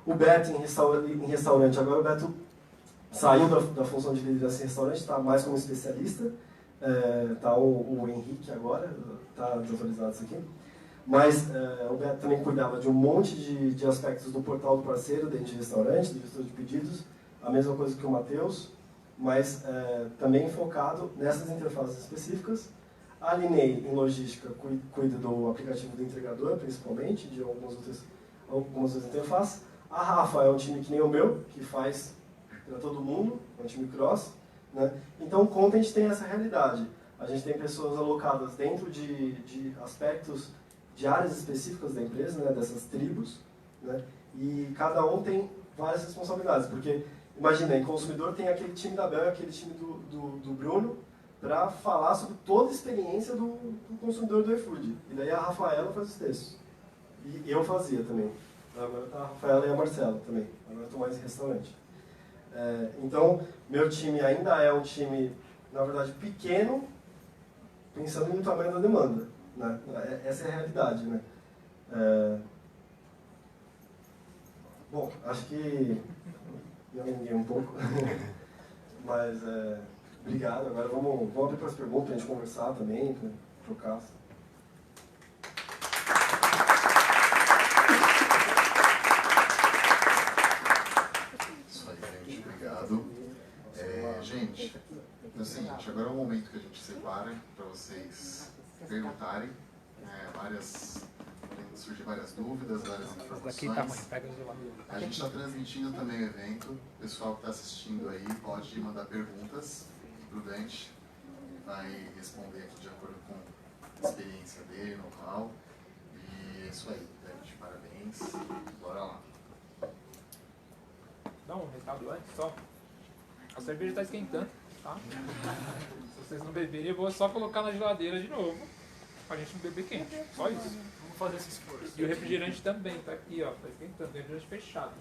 O Beto em restaurante, agora o Beto saiu da função de liderança em restaurante, está mais como especialista, está o Henrique agora, está desatualizado isso aqui, mas o Beto também cuidava de um monte de aspectos do portal do parceiro dentro de restaurante, do gestor de pedidos, a mesma coisa que o Matheus, mas também focado nessas interfaces específicas. A Linei, em logística, cuida do aplicativo do entregador, principalmente, de algumas outras interfaces. A Rafa é um time que nem o meu, que faz para todo mundo, é um time cross, né? Então, o Content tem essa realidade. A gente tem pessoas alocadas dentro de aspectos de áreas específicas da empresa, né, dessas tribos, né? E cada um tem várias responsabilidades, porque, imagina, em consumidor tem aquele time da Bel e aquele time do Bruno, para falar sobre toda a experiência do consumidor do iFood. E daí a Rafaela faz os textos. E eu fazia também. Agora está a Rafaela e a Marcela também. Agora estou mais em restaurante. Então, meu time ainda é um time, na verdade, pequeno, pensando no tamanho da demanda. Né? Essa é a realidade. Né? Bom, acho que me alonguei um pouco. Mas... obrigado. Agora vamos abrir para as perguntas, para a gente conversar também, para trocar. Isso aí, gente. Obrigado. Gente, é o seguinte, agora é o momento que a gente separa para vocês perguntarem. Surgem várias dúvidas, várias informações. A gente está transmitindo também o evento. O pessoal que está assistindo aí pode mandar perguntas. O Dante vai responder aqui de acordo com experiência dele, know-how. E é isso aí, David, parabéns. Bora lá. Dá um recado antes só. A cerveja está esquentando, tá? Se vocês não beberem, eu vou só colocar na geladeira de novo. Pra gente não beber quente. Só isso. Vamos fazer esse esforço. E o refrigerante também, tá aqui, ó. Tá esquentando. Refrigerante fechado.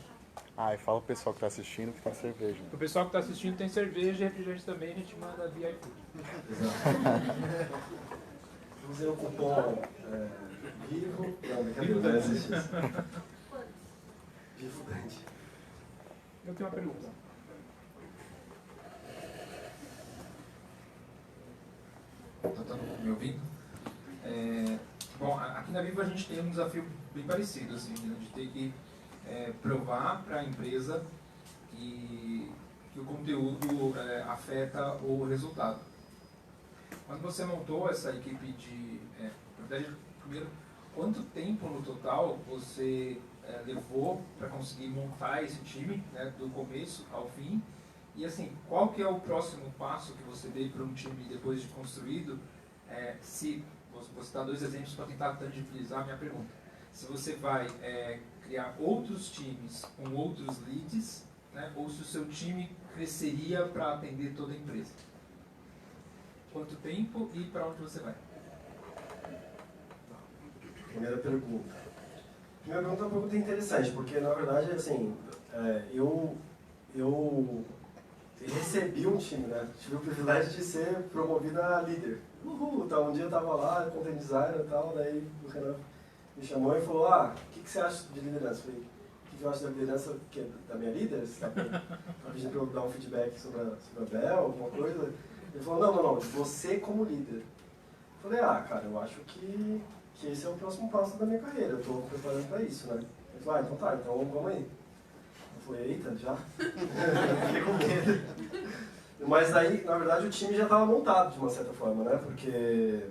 Ah, e fala pro pessoal que tá assistindo que tem cerveja. Pro pessoal que tá assistindo tem cerveja e refrigerante também, a gente manda via iFood. Usei o cupom Vivo. Não, Vivo Dante. Vivo Dante. Eu tenho uma pergunta. Tá me ouvindo? Bom, aqui na Vivo a gente tem um desafio bem parecido, assim, de ter que provar para a empresa que o conteúdo afeta o resultado. Quando você montou essa equipe na verdade, primeiro, quanto tempo no total você levou para conseguir montar esse time, né, do começo ao fim? E assim, qual que é o próximo passo que você vê para um time depois de construído? Se vou citar 2 exemplos para tentar tangibilizar a minha pergunta. Se você vai criar outros times com outros leads, né, ou se o seu time cresceria para atender toda a empresa. Quanto tempo e para onde você vai? Primeira pergunta. Primeira pergunta é uma pergunta interessante, porque na verdade, assim, eu recebi um time, né? Tive o privilégio de ser promovido a líder. Tá, um dia eu estava lá, content designer e tal, daí o Renan me chamou e falou, o que você acha de liderança? Eu falei, o que eu acho da liderança da minha líder? Você está pedindo para eu dar um feedback sobre a Bel, alguma coisa? Ele falou, não, você como líder. Eu falei, cara, eu acho que esse é o próximo passo da minha carreira, eu estou preparando para isso, né? Ele falou, então tá, então vamos aí. Eu falei, eita, já? Fiquei com medo. Mas aí, na verdade, o time já estava montado de uma certa forma, né? Porque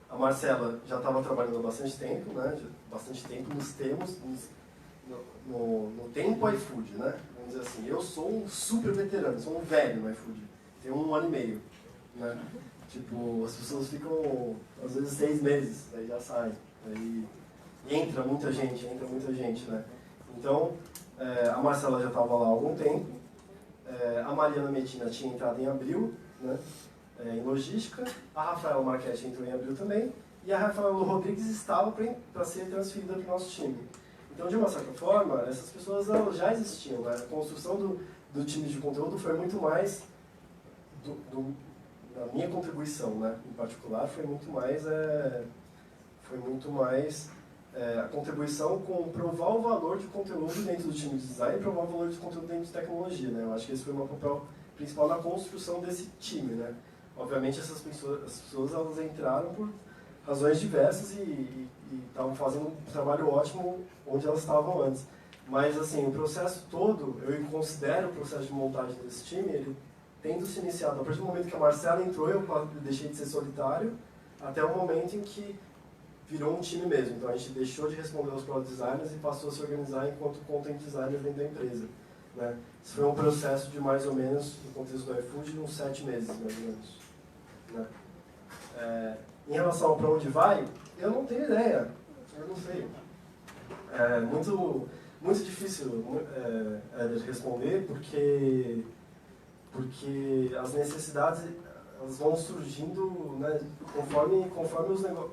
a Marcela já estava trabalhando há bastante tempo, né? Bastante tempo nos termos, no tempo iFood, né? Vamos dizer assim, eu sou um super veterano, sou um velho no iFood. Tenho 1 ano e meio, né? Tipo, as pessoas ficam, às vezes, 6 meses, aí já saem. Aí entra muita gente, né? Então, a Marcela já estava lá há algum tempo. A Mariana Medina tinha entrado em abril, né, em logística, a Rafaela Marchetti entrou em abril também, e a Rafaela Rodrigues estava para ser transferida para o nosso time. Então, de uma certa forma, essas pessoas já existiam, né? A construção do time de conteúdo foi muito mais, da minha contribuição, né, em particular, foi muito mais a contribuição com provar o valor de conteúdo dentro do time de design e provar o valor de conteúdo dentro de tecnologia, né? Eu acho que esse foi o meu papel principal na construção desse time, né? Obviamente as pessoas elas entraram por razões diversas e estavam fazendo um trabalho ótimo onde elas estavam antes. Mas assim, o processo todo, eu considero o processo de montagem desse time, ele tendo se iniciado a partir do momento que a Marcela entrou, eu deixei de ser solitário, até o momento em que virou um time mesmo. Então a gente deixou de responder aos product designers e passou a se organizar enquanto content designer dentro da empresa, né? Isso foi um processo de mais ou menos, no contexto do iFood, uns 7 meses, mais ou menos, né? Em relação a para onde vai, eu não tenho ideia, eu não sei. É muito difícil de responder, porque as necessidades elas vão surgindo, né, conforme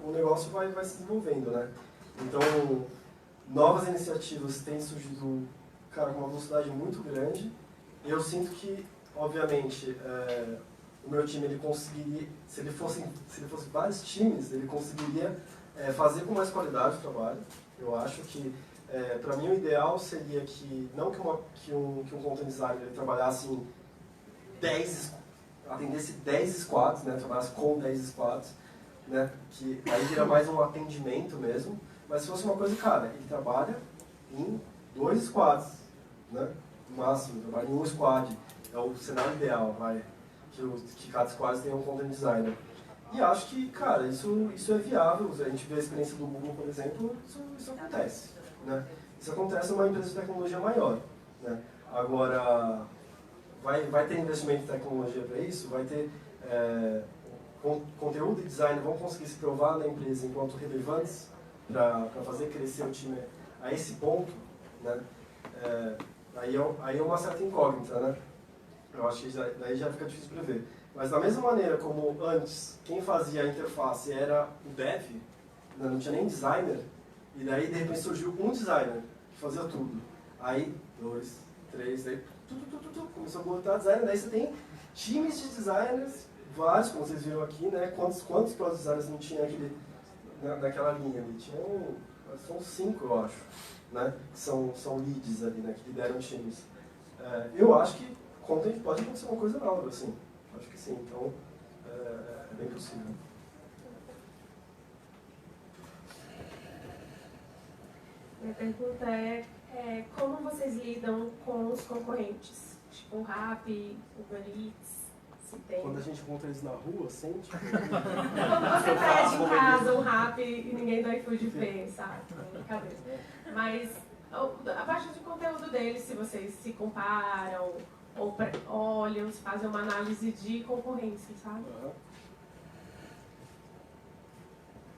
o negócio vai se desenvolvendo, né? Então, novas iniciativas têm surgido, cara, com uma velocidade muito grande. Eu sinto que, obviamente, o meu time ele conseguiria, se ele fosse vários times, ele conseguiria fazer com mais qualidade o trabalho. Eu acho que, para mim, o ideal seria que não que um content designer ele trabalhasse em atendesse 10 squads, né, trabalhasse com 10 squads, né, que aí vira mais um atendimento mesmo, mas se fosse uma coisa, cara, ele trabalha em 2 squads, né, no máximo, trabalha em um squad, é o cenário ideal, que cada squad tenha um content designer. E acho que, cara, isso é viável, a gente vê a experiência do Google, por exemplo, isso acontece, né, isso acontece numa empresa de tecnologia maior, né, agora... Vai ter investimento em tecnologia para isso? Vai ter conteúdo e design vão conseguir se provar na empresa enquanto relevantes para fazer crescer o time a esse ponto, né? Aí é uma certa incógnita, né? Eu acho que daí já fica difícil prever. Mas da mesma maneira como antes, quem fazia a interface era o dev, né? Não tinha nem designer, e daí de repente surgiu um designer que fazia tudo. Aí, 2, 3, aí começou a botar designer, daí você tem times de designers, vários, como vocês viram aqui, né? Quantos product designers não tinha naquela linha ali? São 5, eu acho, né? Que são leads ali, né? Que lideram times. Eu acho que content pode acontecer uma coisa nova, assim. Acho que sim, então é bem possível. Minha pergunta é como vocês lidam com os concorrentes? Tipo o Rappi, o Uber Eats, se tem... Quando a gente encontra eles na rua, assim, tipo... Quando você pede em casa um Rappi e ninguém do iFood vê, sabe? Brincadeira. Mas a parte de conteúdo deles, se vocês se comparam, ou olham, se fazem uma análise de concorrência, sabe?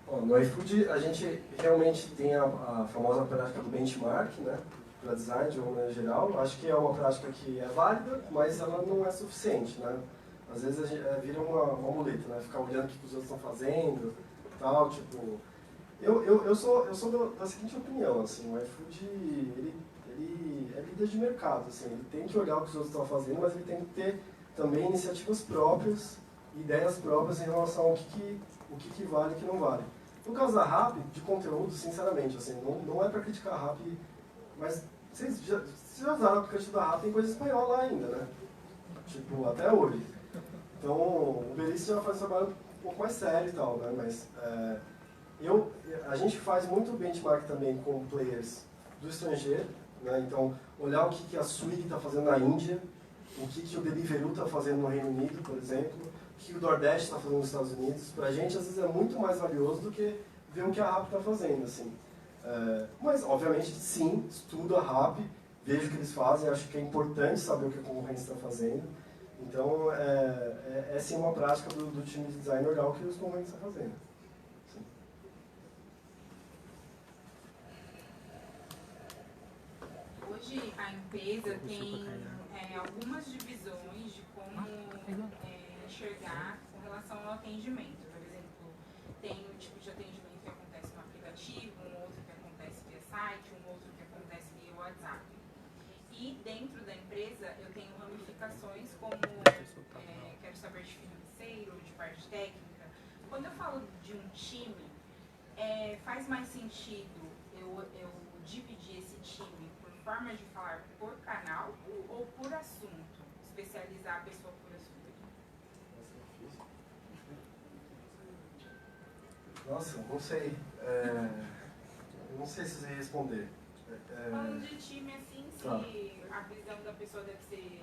Bom, no iFood a gente realmente tem a famosa prática do benchmark, né? Para design de uma maneira geral. Acho que é uma prática que é válida, mas ela não é suficiente, né? Às vezes a gente, vira uma muleta, né? Ficar olhando o que os outros estão fazendo, tal, tipo... Eu sou da seguinte opinião, assim, o iFood, ele é líder de mercado, assim, ele tem que olhar o que os outros estão fazendo, mas ele tem que ter também iniciativas próprias, ideias próprias em relação ao que vale e o que não vale. No caso da Rappi, de conteúdo, sinceramente, assim, não é para criticar a Rappi, mas vocês já usaram o aplicativo da Rappi, tem coisa espanhola lá ainda, né? Tipo, até hoje. Então, o Uber Eats já faz um trabalho um pouco mais sério e tal, né? Mas a gente faz muito benchmark também com players do estrangeiro, né? Então, olhar o que a Swiggy está fazendo na Índia, o que o Deliveroo está fazendo no Reino Unido, por exemplo, o que o DoorDash está fazendo nos Estados Unidos. Para a gente, às vezes, é muito mais valioso do que ver o que a Rappi está fazendo, assim. Mas, obviamente, sim, estudo a Rappi, vejo o que eles fazem, acho que é importante saber o que a concorrência está fazendo. Então, é sim uma prática do time de design olhar o que os concorrentes estão fazendo. Sim. Hoje a empresa tem algumas divisões de como enxergar com relação ao atendimento. Por exemplo, tem um tipo de atendimento que acontece no aplicativo, um outro que acontece via site, um outro que acontece via WhatsApp. E dentro da empresa eu tenho ramificações como quero saber de financeiro, de parte técnica. Quando eu falo de um time, faz mais sentido eu dividir esse time por forma de falar por canal ou por assunto? Especializar a pessoa por assunto? Nossa, não sei. Não sei se você ia responder. Falando de time, assim, se a visão da pessoa deve ser...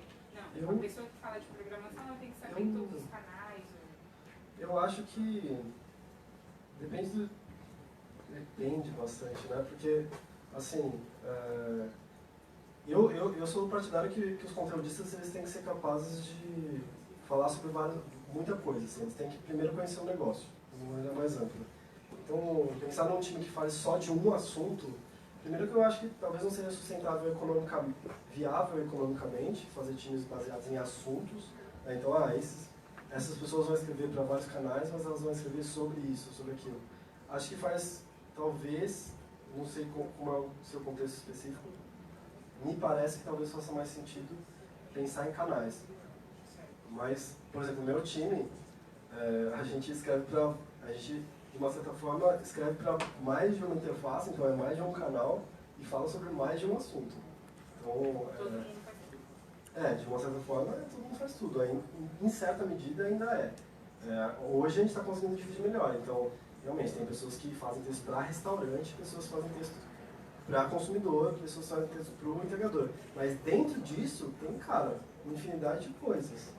Não, a pessoa que fala de programação, ela tem que saber todos os canais. Eu acho que depende bastante, né? Porque, assim, eu sou partidário que os conteudistas eles têm que ser capazes de falar sobre muita coisa. Assim, eles têm que primeiro conhecer o negócio, de uma maneira mais ampla. Então, pensar num time que fale só de um assunto, primeiro que eu acho que talvez não seja sustentável viável economicamente, fazer times baseados em assuntos. Né? Então, essas pessoas vão escrever para vários canais, mas elas vão escrever sobre isso, sobre aquilo. Acho que faz, talvez, não sei como é o seu contexto específico, me parece que talvez faça mais sentido pensar em canais. Mas, por exemplo, no meu time, a gente escreve de uma certa forma, escreve para mais de uma interface, então é mais de um canal, e fala sobre mais de um assunto. Então, de uma certa forma, todo mundo faz tudo. Em certa medida, ainda hoje a gente está conseguindo dividir melhor. Então, realmente, tem pessoas que fazem texto para restaurante, pessoas que fazem texto para consumidor, pessoas que fazem texto para o entregador. Mas dentro disso, tem, uma infinidade de coisas.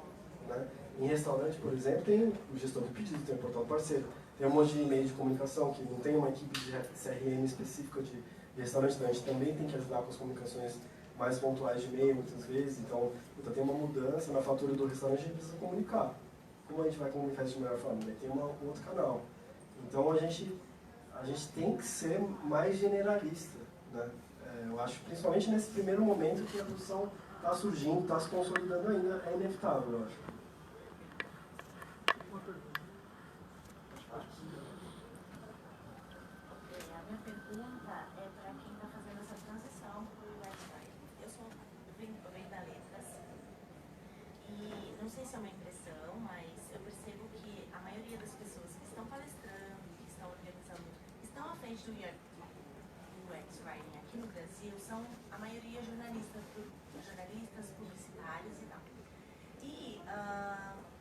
Né? Em restaurante, por exemplo, tem o gestor de pedido, tem o portal parceiro, tem um monte de e-mail de comunicação que não tem uma equipe de CRM específica de restaurante, então a gente também tem que ajudar com as comunicações mais pontuais de e-mail, muitas vezes. Então, tem uma mudança na fatura do restaurante, a gente precisa comunicar. como a gente vai comunicar isso de melhor forma? Vai ter um outro canal. Então a gente tem que ser mais generalista, né? Eu acho, principalmente nesse primeiro momento que a produção está surgindo, está se consolidando ainda, é inevitável, eu acho. A minha pergunta é para quem está fazendo essa transição para o UX Writing. Eu venho da Letras e não sei se é uma impressão, mas eu percebo que a maioria das pessoas que estão palestrando, que estão organizando, que estão à frente do UX Writing aqui no Brasil, são a maioria jornalistas publicitários e tal. E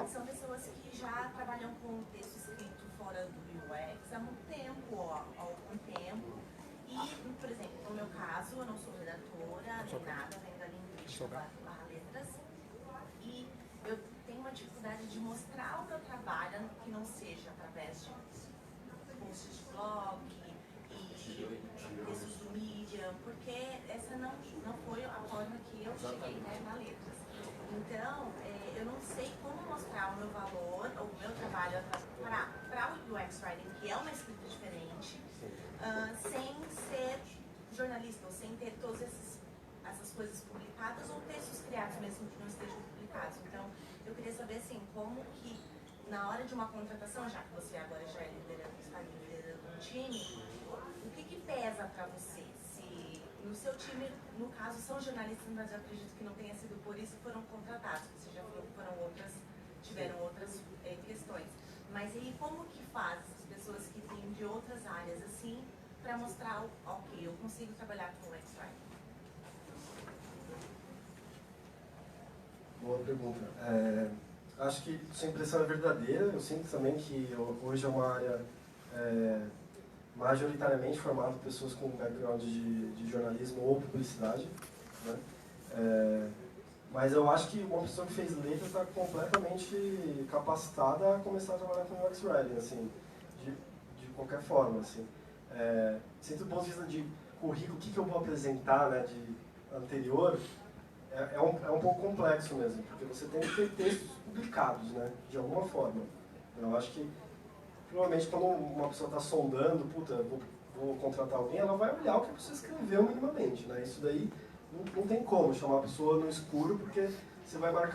são pessoas que já trabalham com texto escrito fora do UX há muito tempo, há algum tempo. E, por exemplo, no meu caso, eu não sou redatora, nem nada, venho da linguística barra letras. E eu tenho uma dificuldade de mostrar o meu trabalho que não seja através de posts de blog e textos do Medium, porque essa não foi a forma que eu cheguei, né, na letras. Então, eu não sei como mostrar o meu valor, ou o meu trabalho para o UX Writing, que é uma escrita diferente, sem ser jornalista, ou sem ter todas essas coisas publicadas, ou textos criados mesmo que não estejam publicados. Então, eu queria saber, assim, como que, na hora de uma contratação, já que você agora já está liderando um time, o que pesa para você? Se no seu time, no caso, são jornalistas, mas eu acredito que não tenha sido por isso que foram contratados, você já falou que tiveram outras questões. Mas aí, como que faz as pessoas que vêm de outras áreas, assim, para mostrar, ok, eu consigo trabalhar com o UX Writing? Boa pergunta. Acho que sua impressão é verdadeira. Eu sinto também que hoje é uma área majoritariamente formada por pessoas com background de jornalismo ou publicidade, né? Mas eu acho que uma pessoa que fez letras está completamente capacitada a começar a trabalhar com UX Writing, assim, de qualquer forma, assim. Sinto do ponto de vista de currículo, o que eu vou apresentar, né, de anterior, é um pouco complexo mesmo, porque você tem que ter textos publicados, né, de alguma forma. Eu acho que, provavelmente, quando uma pessoa está sondando, puta, vou contratar alguém, ela vai olhar o que a pessoa escreveu minimamente, né? Isso daí não tem como chamar a pessoa no escuro, porque você vai vai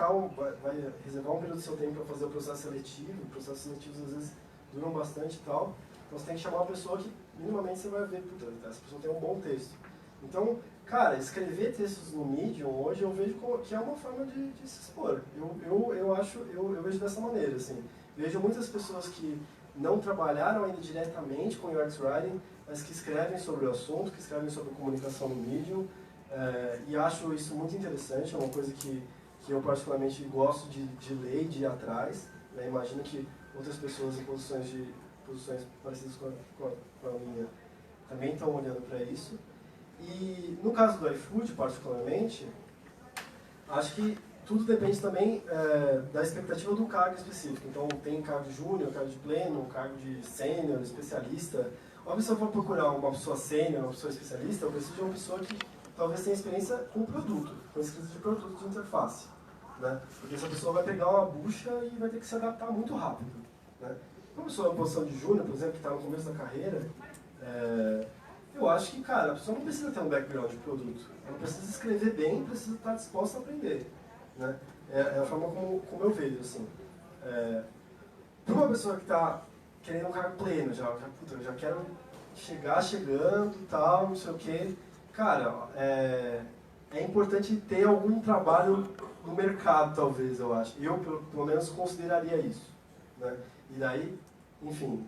reservar um período do seu tempo para fazer o processo seletivo. Processos seletivos, às vezes, duram bastante e tal. Então, você tem que chamar uma pessoa que, minimamente, você vai ver, puta, essa pessoa tem um bom texto. Então, cara, escrever textos no Medium, hoje, eu vejo que é uma forma de se expor. Eu vejo dessa maneira, assim. Vejo muitas pessoas que não trabalharam ainda diretamente com UX Writing, mas que escrevem sobre o assunto, que escrevem sobre comunicação no Medium, e acho isso muito interessante, é uma coisa que eu particularmente gosto de ler e de ir atrás, né? Imagino que outras pessoas em posições parecidas com a minha também estão olhando para isso. E no caso do iFood, particularmente, acho que tudo depende também da expectativa do cargo específico. Então, tem cargo de júnior, cargo de pleno, cargo de sênior, especialista. Óbvio, se eu for procurar uma pessoa sênior, uma pessoa especialista, eu preciso de uma pessoa que talvez tenha experiência com produto, com escrita de produto, de interface, né? Porque essa pessoa vai pegar uma bucha e vai ter que se adaptar muito rápido, né? Uma pessoa em posição de júnior, por exemplo, que está no começo da carreira, eu acho que, cara, a pessoa não precisa ter um background de produto. Ela precisa escrever bem, precisa estar disposta a aprender, né? É a forma como eu vejo, assim. Para uma pessoa que está querendo um cargo pleno, eu já quero chegar chegando e tal, não sei o quê. Cara, é importante ter algum trabalho no mercado, talvez, eu acho. Eu, pelo menos, consideraria isso, né? E daí, enfim,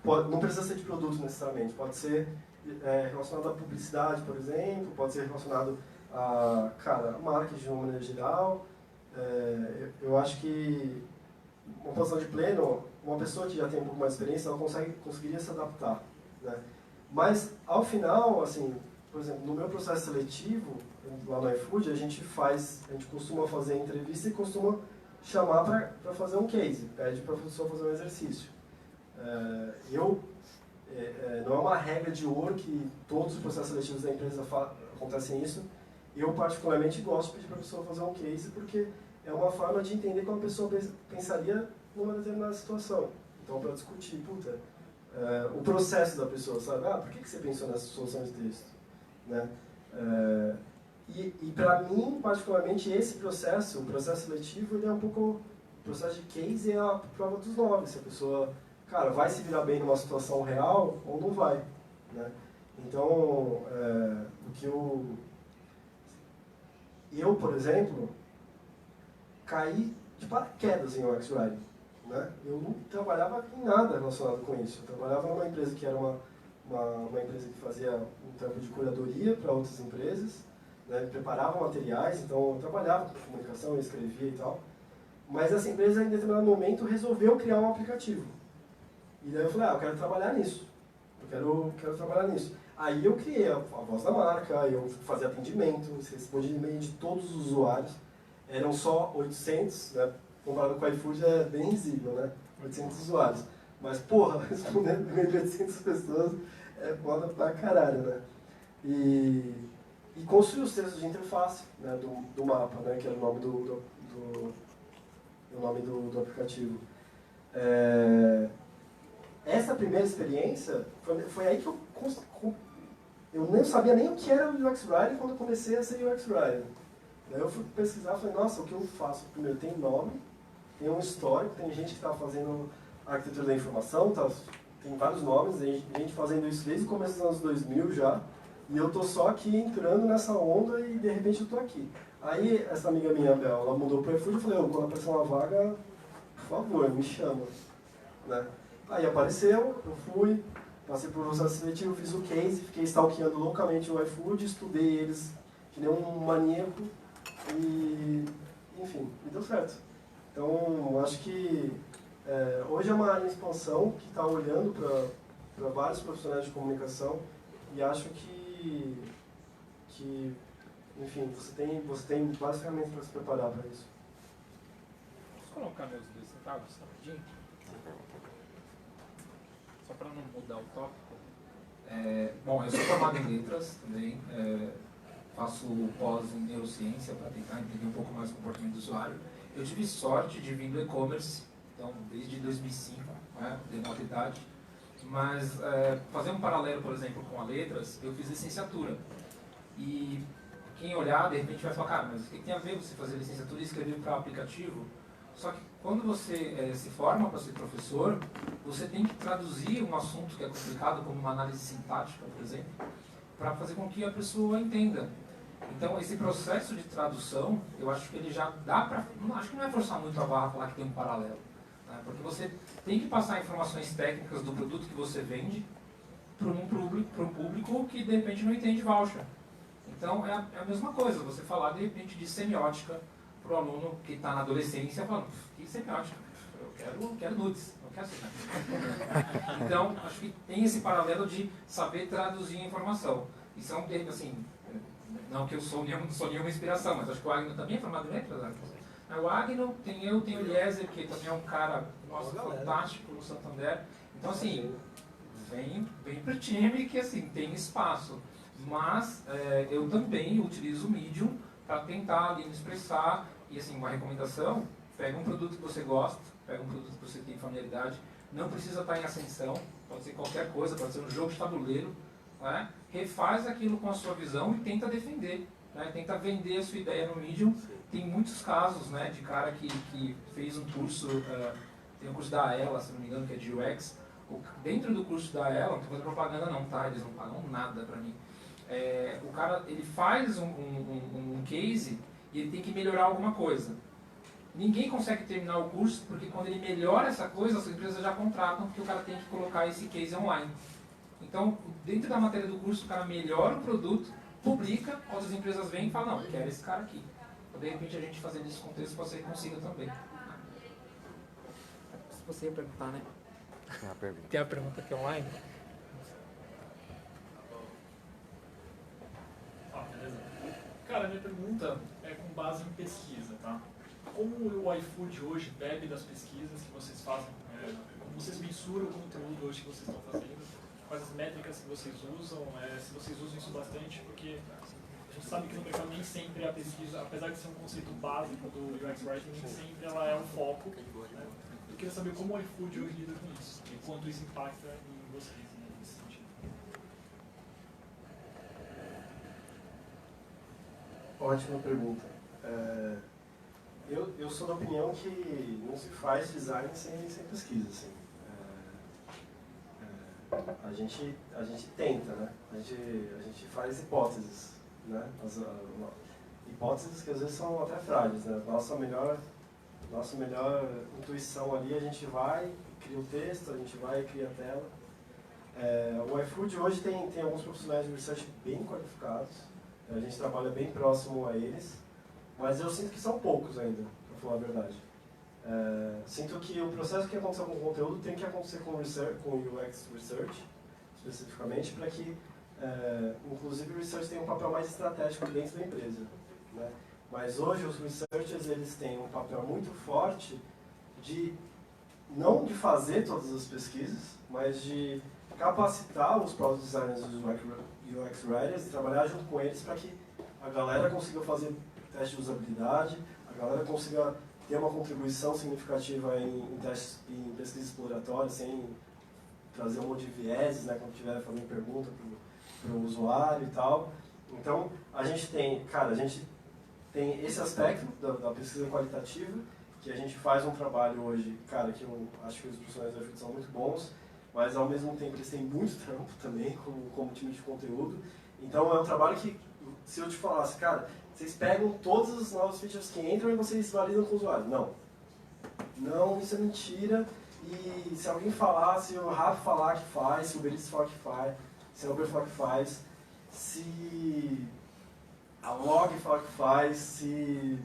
não precisa ser de produto necessariamente. Pode ser relacionado à publicidade, por exemplo, pode ser relacionado a, marketing de uma maneira geral. Eu acho que uma posição de pleno, uma pessoa que já tem um pouco mais de experiência, ela conseguiria se adaptar, né? Mas, ao final, assim, por exemplo, no meu processo seletivo, lá no iFood, a gente costuma fazer entrevista e costuma chamar para fazer um case, pede para a pessoa fazer um exercício. Não é uma regra de ouro que todos os processos seletivos da empresa acontecem isso. Eu, particularmente, gosto de pedir para a pessoa fazer um case, porque é uma forma de entender como a pessoa pensaria numa determinada situação. Então, para discutir, puta, o processo da pessoa, sabe? Por que você pensou nessa solução de texto? Né? E para mim, particularmente, esse processo, o processo seletivo, ele é um pouco... O processo de case é a prova dos 9. Se a pessoa, cara, vai se virar bem numa situação real ou não vai. Né? Então, o que eu, por exemplo, caí de paraquedas em UX Writing. Né? Eu não trabalhava em nada relacionado com isso. Eu trabalhava numa empresa que era uma empresa que fazia um trampo de curadoria para outras empresas, né? Preparava materiais, então eu trabalhava com comunicação, eu escrevia e tal. Mas essa empresa, em determinado momento, resolveu criar um aplicativo. E daí eu falei, eu quero trabalhar nisso. Eu quero trabalhar nisso. Aí eu criei a voz da marca, eu fazia atendimento, respondia e-mail de todos os usuários. Eram só 800, né? Comparado com o iFood é bem risível, né? 800 usuários. Mas, porra, respondendo e-mail de 800 pessoas é foda pra caralho, né? E construir os textos de interface, né, do mapa, né, que era o nome do aplicativo. Essa primeira experiência, foi aí que eu nem sabia nem o que era o UX Writing quando eu comecei a ser UX Writer. Daí eu fui pesquisar e falei, nossa, o que eu faço? Primeiro, tem nome, tem um histórico, tem gente que está fazendo arquitetura da informação, tem vários nomes, tem gente fazendo isso desde o começo dos anos 2000 já, e eu tô só aqui entrando nessa onda e de repente eu tô aqui. Aí essa amiga minha, Bel, ela mudou para o iFood e eu falei, quando aparecer uma vaga, por favor, me chama. Né? Aí apareceu, eu fui, passei por um processo seletivo, fiz o case, fiquei stalkeando loucamente o iFood, estudei eles que nem um maníaco e, enfim, e deu certo. Então, acho que hoje é uma área em expansão que está olhando para vários profissionais de comunicação e acho que enfim, você tem várias ferramentas para se preparar para isso. Posso colocar meus 2 centavos rapidinho? Só para não mudar o tópico. Bom, eu sou formado em letras também, faço pós em neurociência para tentar entender um pouco mais o comportamento do usuário. Eu tive sorte de vir do e-commerce, então desde 2005, né, dei uma idade, mas fazer um paralelo, por exemplo, com a letras, eu fiz licenciatura. E quem olhar, de repente vai falar, cara, mas o que tem a ver você fazer licenciatura e escrever para aplicativo? Só que quando você se forma para ser professor, você tem que traduzir um assunto que é complicado, como uma análise sintática, por exemplo, para fazer com que a pessoa entenda. Então, esse processo de tradução, eu acho que ele já dá para... Acho que não é forçar muito a barra falar que tem um paralelo. Né? Porque você tem que passar informações técnicas do produto que você vende para um público que, de repente, não entende voucher. Então, é a mesma coisa, você falar, de repente, de semiótica para o aluno que está na adolescência, falando, que semiótica? Eu quero nudes, não quero ser. Então, acho que tem esse paralelo de saber traduzir a informação. E são, assim, não que eu sou nenhuma inspiração, mas acho que o Agno também é formado em letras. Né? O Agno, tem o Eliezer, que também é um cara, nossa, fantástico no Santander. Então, assim, vem pro time que, assim, tem espaço. Mas eu também utilizo o Medium para tentar ali me expressar. E, assim, uma recomendação, pega um produto que você gosta, pega um produto que você tem familiaridade, não precisa estar em ascensão, pode ser qualquer coisa, pode ser um jogo de tabuleiro, né? Refaz aquilo com a sua visão e tenta defender, né? Tenta vender a sua ideia no Medium. Tem muitos casos, né, de cara que fez um curso, tem um curso da Aela, se não me engano, que é de UX. Dentro do curso da Aela, não estou fazendo propaganda não, tá? Eles não pagam nada para mim. O cara, ele faz um case e ele tem que melhorar alguma coisa. Ninguém consegue terminar o curso porque quando ele melhora essa coisa, as empresas já contratam porque o cara tem que colocar esse case online. Então, dentro da matéria do curso, o cara melhora o produto, publica, outras empresas vêm e falam, não, eu quero esse cara aqui. Então, de repente, a gente fazendo esse contexto, você consiga também. Se você ia perguntar, né? Tem a pergunta aqui online? Beleza. Cara, minha pergunta é com base em pesquisa, tá? Como o iFood hoje bebe das pesquisas que vocês fazem? Como vocês mensuram o conteúdo hoje que vocês estão fazendo? Quais as métricas que vocês usam? Se vocês usam isso bastante, porque A gente sabe que no mercado nem sempre a pesquisa, apesar de ser um conceito básico do UX Writing, nem sempre ela é o foco. Né? Eu queria saber como o iFood hoje lida com isso, e quanto isso impacta em vocês, né, nesse sentido. Ótima pergunta. Eu sou da opinião que não se faz design sem pesquisa. Assim. A gente tenta, né? A gente faz hipóteses, né? Hipóteses que às vezes são até frágeis, né? Nossa melhor intuição ali, a gente vai, cria o texto, a gente vai e cria a tela. O iFood hoje tem alguns profissionais de research bem qualificados, a gente trabalha bem próximo a eles, mas eu sinto que são poucos ainda, para falar a verdade. Sinto que o processo que aconteceu com o conteúdo tem que acontecer com UX Research, especificamente, para que, inclusive, o Research tenha um papel mais estratégico dentro da empresa. Né? Mas hoje os Researchers eles têm um papel muito forte não de fazer todas as pesquisas, mas de capacitar os Product Designers e os UX Writers e trabalhar junto com eles para que a galera consiga fazer teste de usabilidade, a galera consiga ter uma contribuição significativa em pesquisa exploratória, sem trazer um monte de vieses, né, quando estiver fazendo pergunta para o usuário e tal. Então, a gente tem esse aspecto da pesquisa qualitativa, que a gente faz um trabalho hoje, cara, que eu acho que os profissionais da iFood são muito bons, mas ao mesmo tempo eles têm muito trampo também, como time de conteúdo. Então, é um trabalho que, se eu te falasse, cara, vocês pegam todas as novas features que entram e vocês validam com o usuário. Não, isso é mentira. E se alguém falar, se o Rafa falar que faz, se o Uber Eats falar que faz, se a Uber falar que faz, se a Log falar que faz, se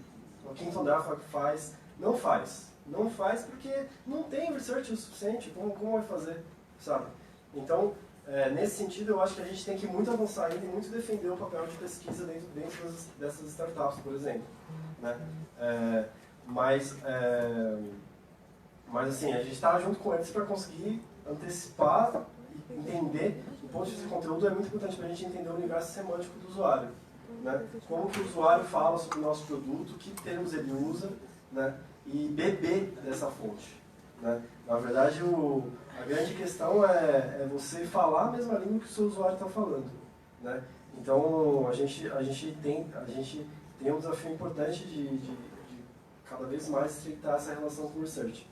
o Quinton Drive falar que faz, não faz. Não faz porque não tem research o suficiente. Como vai fazer, sabe? Então, nesse sentido, eu acho que a gente tem que muito avançar ainda e muito defender o papel de pesquisa dentro dessas startups, por exemplo. Né? Mas assim, a gente está junto com eles para conseguir antecipar e entender. Do ponto de vista de conteúdo, é muito importante para a gente entender o universo semântico do usuário. Né? Como que o usuário fala sobre o nosso produto, que termos ele usa, né? E beber dessa fonte. Né? Na verdade, a grande questão é você falar a mesma língua que o seu usuário está falando. Né? Então, a gente tem um desafio importante de cada vez mais estreitar essa relação com o research.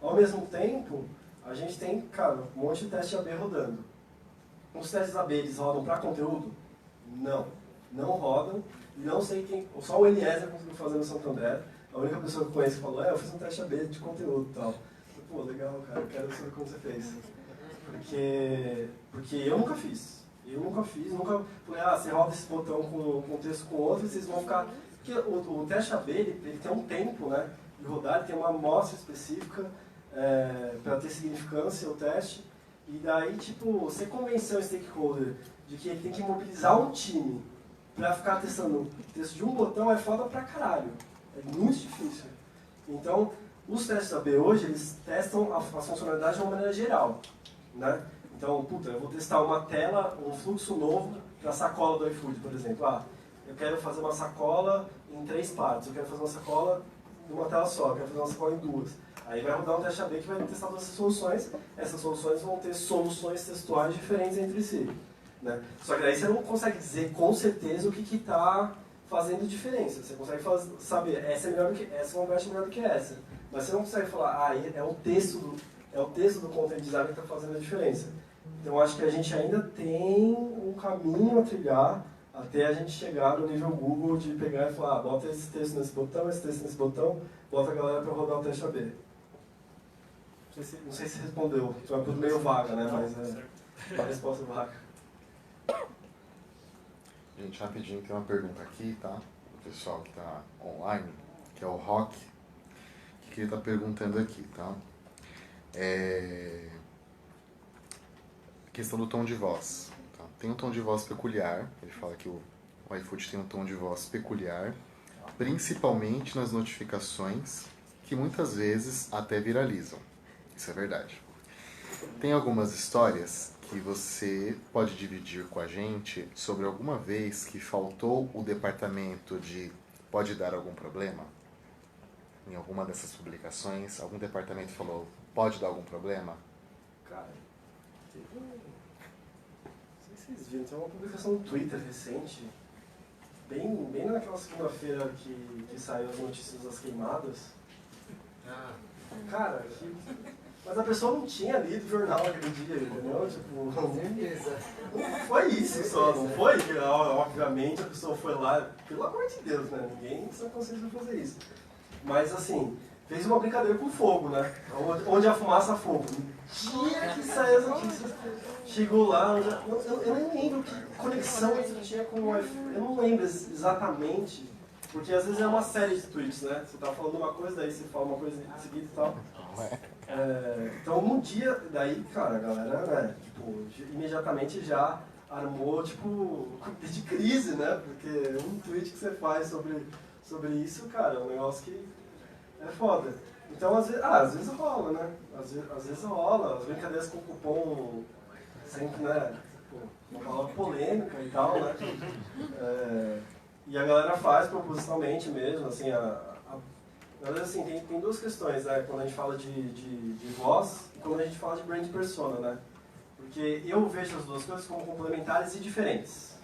Ao mesmo tempo, a gente tem, cara, um monte de teste AB rodando. Os testes AB, eles rodam para conteúdo? Não rodam. Não sei quem, só o Eliezer conseguiu fazer no Santander. A única pessoa que eu conheço que falou, eu fiz um teste AB de conteúdo e tal. Pô, legal, cara, eu quero saber como você fez. Porque eu nunca fiz. Nunca falei, você roda esse botão com um texto com outro e vocês vão ficar... Porque o teste AB, ele tem um tempo, né, de rodar, ele tem uma amostra específica para ter significância o teste. E daí, tipo, você convencer o stakeholder de que ele tem que mobilizar um time para ficar testando o texto de um botão é foda pra caralho. É muito difícil. Então, os testes AB hoje, eles testam as funcionalidades de uma maneira geral. Né? Então, eu vou testar uma tela, um fluxo novo para a sacola do iFood, por exemplo. Eu quero fazer uma sacola em 3 partes, eu quero fazer uma sacola numa tela só, eu quero fazer uma sacola em 2. Aí vai rodar um teste AB que vai testar todas essas soluções. Essas soluções vão ter soluções textuais diferentes entre si. Né? Só que daí você não consegue dizer com certeza o que está fazendo diferença. Você consegue saber, essa é melhor do que essa, converte melhor do que essa. Mas você não consegue falar, é o texto do content design que está fazendo a diferença. Então acho que a gente ainda tem um caminho a trilhar até a gente chegar no nível Google de pegar e falar, bota esse texto nesse botão, esse texto nesse botão, bota a galera para rodar o teste AB. Não sei se respondeu, é tudo meio vaga, né? Mas é uma resposta vaga. Gente, rapidinho, tem uma pergunta aqui, tá? Do pessoal que está online, que é o Rock, que ele está perguntando aqui, tá? Questão do tom de voz. Tá? Tem um tom de voz peculiar, ele fala que o iFood tem um tom de voz peculiar, principalmente nas notificações, que muitas vezes até viralizam. Isso é verdade. Tem algumas histórias que você pode dividir com a gente sobre alguma vez que faltou o departamento de pode dar algum problema? Em alguma dessas publicações, algum departamento falou pode dar algum problema? Cara, teve não sei se vocês viram, tem uma publicação no Twitter recente, bem naquela segunda-feira que saiu as notícias das queimadas. Cara, mas a pessoa não tinha lido o jornal aquele dia, entendeu? Tipo, não foi isso só, não foi que, obviamente, a pessoa foi lá, pelo amor de Deus, né? Ninguém se aconselha a fazer isso. Mas, assim, fez uma brincadeira com fogo, né? Onde a fumaça fogo. No dia que saiu as notícias, chegou lá, eu nem lembro que conexão isso tinha com o iFood, eu não lembro exatamente, porque às vezes é uma série de tweets, né? Você tá falando uma coisa, daí você fala uma coisa em seguida e tal. Então, num dia, daí, cara, a galera, né, tipo, imediatamente já armou, tipo, de crise, né? Porque um tweet que você faz sobre isso, cara, é um negócio que é foda. Então, às vezes rola, né? Às vezes rola, as brincadeiras com cupom sempre, né? Uma palavra polêmica e tal, né? E a galera faz propositalmente mesmo, assim, na verdade, assim, tem duas questões, né? Quando a gente fala de voz e quando a gente fala de brand persona, né? Porque eu vejo as duas coisas como complementares e diferentes,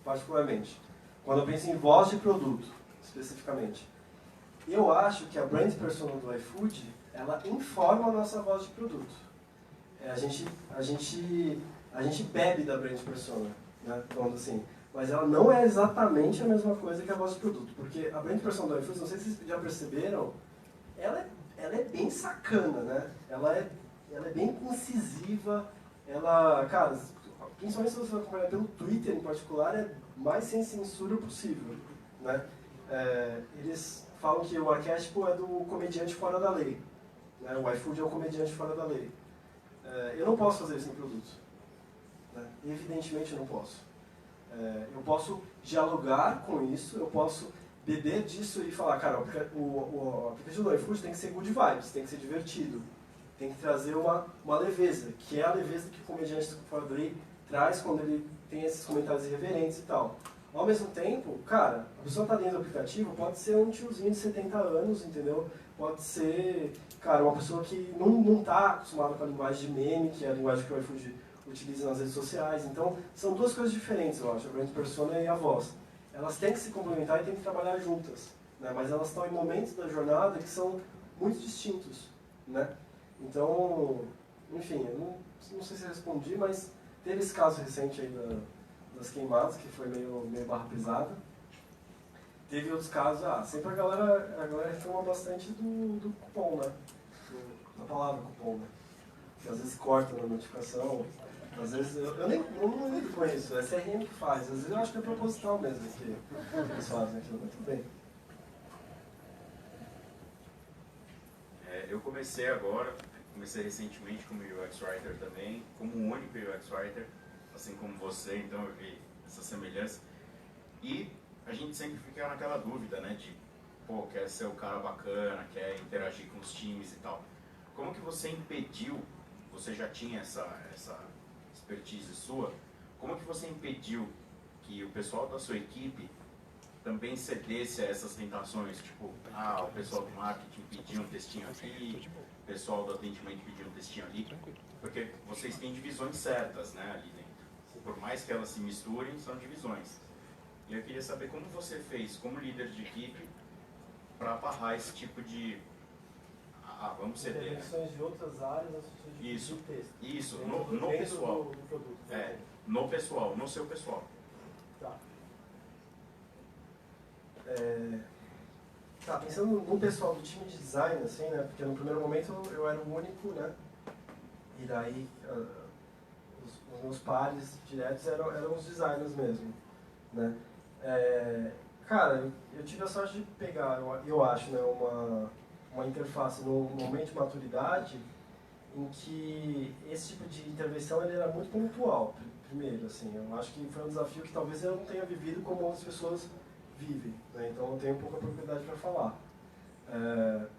particularmente. Quando eu penso em voz de produto, especificamente. Eu acho que a brand persona do iFood, ela informa a nossa voz de produto. A gente bebe da brand persona, né? Falando assim. Mas ela não é exatamente a mesma coisa que a voz de produto. Porque a brand persona do iFood, não sei se vocês já perceberam, ela é bem sacana, né? Ela é bem incisiva. Ela, cara, principalmente se você acompanhar pelo Twitter em particular, é mais sem censura possível, né? Eles falam que o arquétipo é do comediante fora da lei, né? O iFood é o comediante fora da lei. Eu não posso fazer isso no produto, né? Evidentemente eu não posso. Eu posso dialogar com isso, eu posso beber disso e falar, cara, o aplicativo do iFood tem que ser good vibes, tem que ser divertido, tem que trazer uma leveza, que é a leveza que o comediante fora da lei traz quando ele tem esses comentários irreverentes e tal. Ao mesmo tempo, cara, a pessoa está dentro do aplicativo, pode ser um tiozinho de 70 anos, entendeu? Pode ser, cara, uma pessoa que não está acostumada com a linguagem de meme, que é a linguagem que o iFood utiliza nas redes sociais. Então, são duas coisas diferentes, eu acho, a brand persona e a voz. Elas têm que se complementar e têm que trabalhar juntas, né? Mas elas estão em momentos da jornada que são muito distintos, né? Então, enfim, eu não sei se respondi, mas teve esse caso recente aí das queimadas, que foi meio barra pesada. Teve outros casos, sempre a galera reclama bastante do cupom, né? Da palavra cupom, né? Que às vezes corta na notificação. Às vezes, eu não lido com isso, é a CRM que faz. Às vezes eu acho que é proposital mesmo que eles fazem aquilo, mas tudo bem. Eu comecei recentemente como UX Writer também, como um único UX Writer, assim como você, então eu vi essa semelhança. E a gente sempre fica naquela dúvida, né, de, pô, quer ser o cara bacana, quer interagir com os times e tal. Como que você impediu, você já tinha essa expertise sua, como que você impediu que o pessoal da sua equipe também cedesse a essas tentações? Tipo, o pessoal do marketing pediu um textinho aqui, o pessoal do atendimento pediu um textinho ali, porque vocês têm divisões certas, né, ali dentro. Por mais que elas se misturem, são divisões. E eu queria saber como você fez, como líder de equipe, para barrar esse tipo de... vamos ceder. Intervenções de outras áreas, Isso, texto. Isso, no pessoal. Do produto, no pessoal, no seu pessoal. Tá. Pensando no pessoal do time de design, assim, né? Porque no primeiro momento eu era o único, né? E daí os meus pares diretos eram os designers mesmo, né? Cara, eu tive a sorte de pegar, eu acho, né, uma interface no momento de maturidade em que esse tipo de intervenção ele era muito pontual, primeiro, assim. Eu acho que foi um desafio que talvez eu não tenha vivido como outras pessoas vivem, né? Então eu tenho pouca propriedade para falar.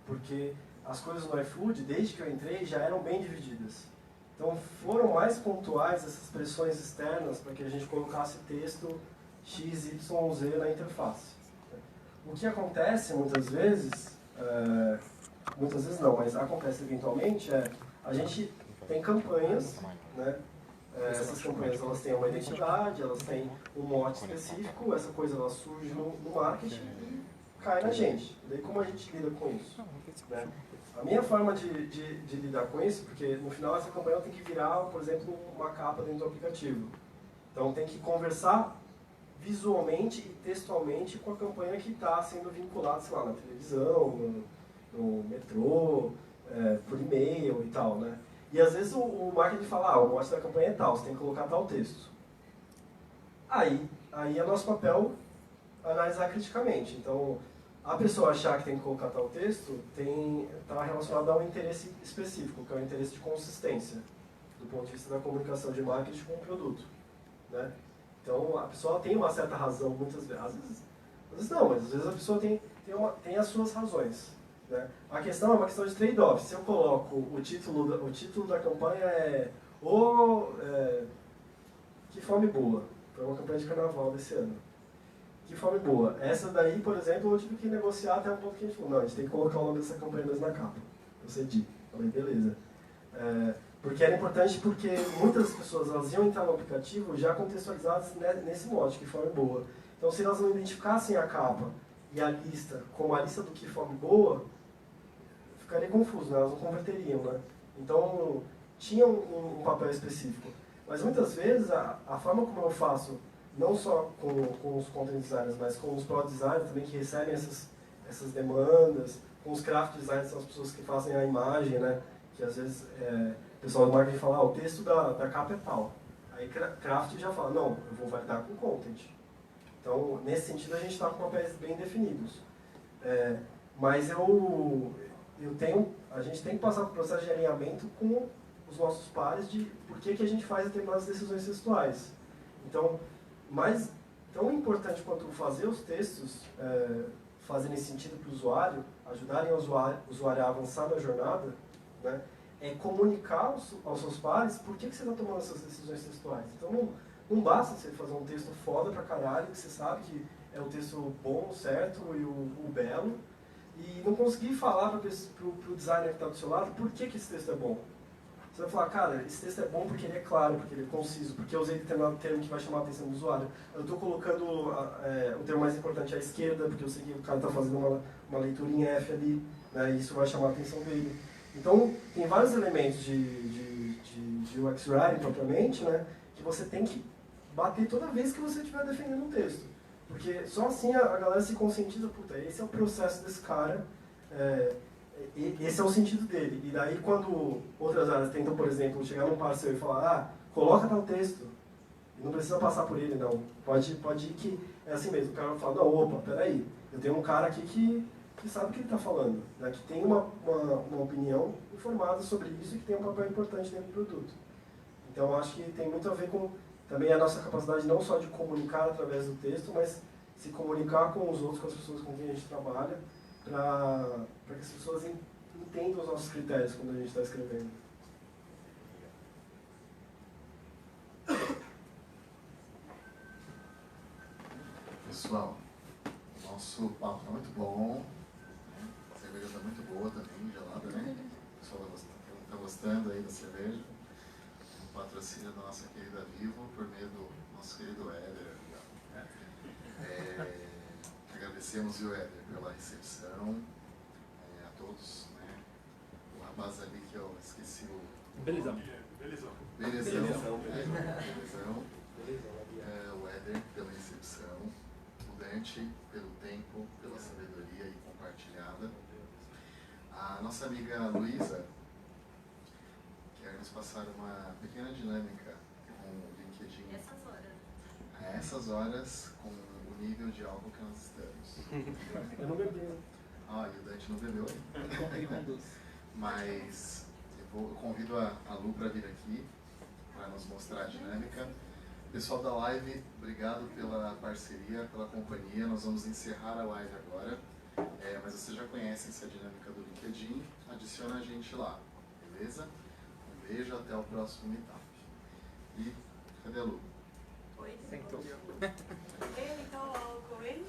Porque as coisas no iFood, desde que eu entrei, já eram bem divididas. Então foram mais pontuais essas pressões externas para que a gente colocasse texto X, Y, Z na interface. O que acontece muitas vezes não, mas acontece eventualmente, a gente tem campanhas, né? Essas campanhas elas têm uma identidade, elas têm um mote específico, essa coisa ela surge no marketing e cai na gente. E daí como a gente lida com isso? Né? A minha forma de lidar com isso, porque no final essa campanha tem que virar, por exemplo, uma capa dentro do aplicativo. Então tem que conversar visualmente e textualmente com a campanha que está sendo vinculada, sei lá, na televisão, no metrô, por e-mail e tal, né? E às vezes o marketing fala, o mote da campanha é tal, você tem que colocar tal texto. Aí é nosso papel analisar criticamente. Então, a pessoa achar que tem que colocar tal texto está relacionado a um interesse específico, que é o interesse de consistência, do ponto de vista da comunicação de marketing com o produto. Né? Então, a pessoa tem uma certa razão, muitas vezes. Às vezes não, mas às vezes a pessoa tem as suas razões. Né? A questão é uma questão de trade-off. Se eu coloco o título da campanha Que Fome Boa. Foi uma campanha de carnaval desse ano. Que Fome Boa. Essa daí, por exemplo, eu tive que negociar até um ponto que a gente falou, não, a gente tem que colocar o nome dessa campanha mesmo na capa. Eu cedi. Falei, beleza. Porque era importante porque muitas pessoas elas iam entrar no aplicativo já contextualizadas nesse mote, Que Fome Boa. Então, se elas não identificassem a capa e a lista como a lista do Que Fome Boa, ficaria confuso, né? Elas não converteriam, né? Então, tinha um papel específico. Mas muitas vezes, a forma como eu faço, não só com os content designers, mas com os product designers também, que recebem essas demandas, com os craft designers, são as pessoas que fazem a imagem, né? Que às vezes o pessoal do marketing fala, o texto da capa é tal. Aí craft já fala, não, eu vou validar com content. Então, nesse sentido, a gente está com papéis bem definidos. Mas a gente tem que passar por um processo de alinhamento com os nossos pares de por que a gente faz determinadas decisões textuais. Então, tão importante quanto fazer os textos fazerem sentido para o usuário, ajudarem o usuário a avançar na jornada, né, é comunicar aos seus pares por que você está tomando essas decisões textuais. Então, não basta você fazer um texto foda pra caralho, que você sabe que é o texto bom, certo e o belo, e não conseguir falar pro designer que está do seu lado por que esse texto é bom. Você vai falar, cara, esse texto é bom porque ele é claro, porque ele é conciso, porque eu usei determinado termo que vai chamar a atenção do usuário. Eu estou colocando o termo mais importante à esquerda, porque eu sei que o cara está fazendo uma leitura em F ali, né, e isso vai chamar a atenção dele. Então, tem vários elementos de UX Writing propriamente, né, que você tem que bater toda vez que você estiver defendendo um texto. Porque só assim a galera se conscientiza, puta, esse é o processo desse cara, esse é o sentido dele. E daí quando outras áreas tentam, por exemplo, chegar num parceiro e falar, coloca tal texto, e não precisa passar por ele, não. Pode ir que é assim mesmo. O cara vai falar, não, opa, peraí, eu tenho um cara aqui que sabe o que ele está falando, né, que tem uma opinião informada sobre isso e que tem um papel importante dentro do produto. Então acho que tem muito a ver com também a nossa capacidade não só de comunicar através do texto, mas se comunicar com os outros, com as pessoas com quem a gente trabalha, para que as pessoas entendam os nossos critérios quando a gente está escrevendo. Pessoal, o nosso papo está muito bom, né? A cerveja está muito boa também, gelada, né? O pessoal está gostando aí da cerveja. Um patrocínio da nossa querida Vivo, por meio do nosso querido Éder. Agradecemos, viu, Éder, pela recepção, a todos, né? O rapaz ali que eu esqueci o... Belezão. O Éder pela recepção, o Dante pelo tempo, pela sabedoria e compartilhada. A nossa amiga Luísa quer nos passar uma pequena dinâmica com o LinkedIn. A essas horas, com o nível de álcool que nós estamos. Eu não bebi. E o Dante não bebeu ainda. Mas eu convido a Lu para vir aqui, para nos mostrar a dinâmica. Pessoal da live, obrigado pela parceria, pela companhia. Nós vamos encerrar a live agora. Mas vocês já conhecem essa dinâmica do LinkedIn. Adiciona a gente lá, beleza? Um beijo, até o próximo meetup. E cadê a Lu? Oi, Sentou. Ele colocou ele?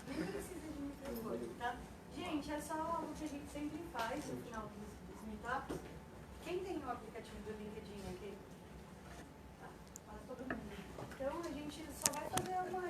Nem precisa de microfone, tá? Gente, é só algo que a gente sempre faz no final dos meetups. Quem tem o aplicativo do LinkedIn aqui? Tá, quase todo mundo. Então a gente só vai fazer uma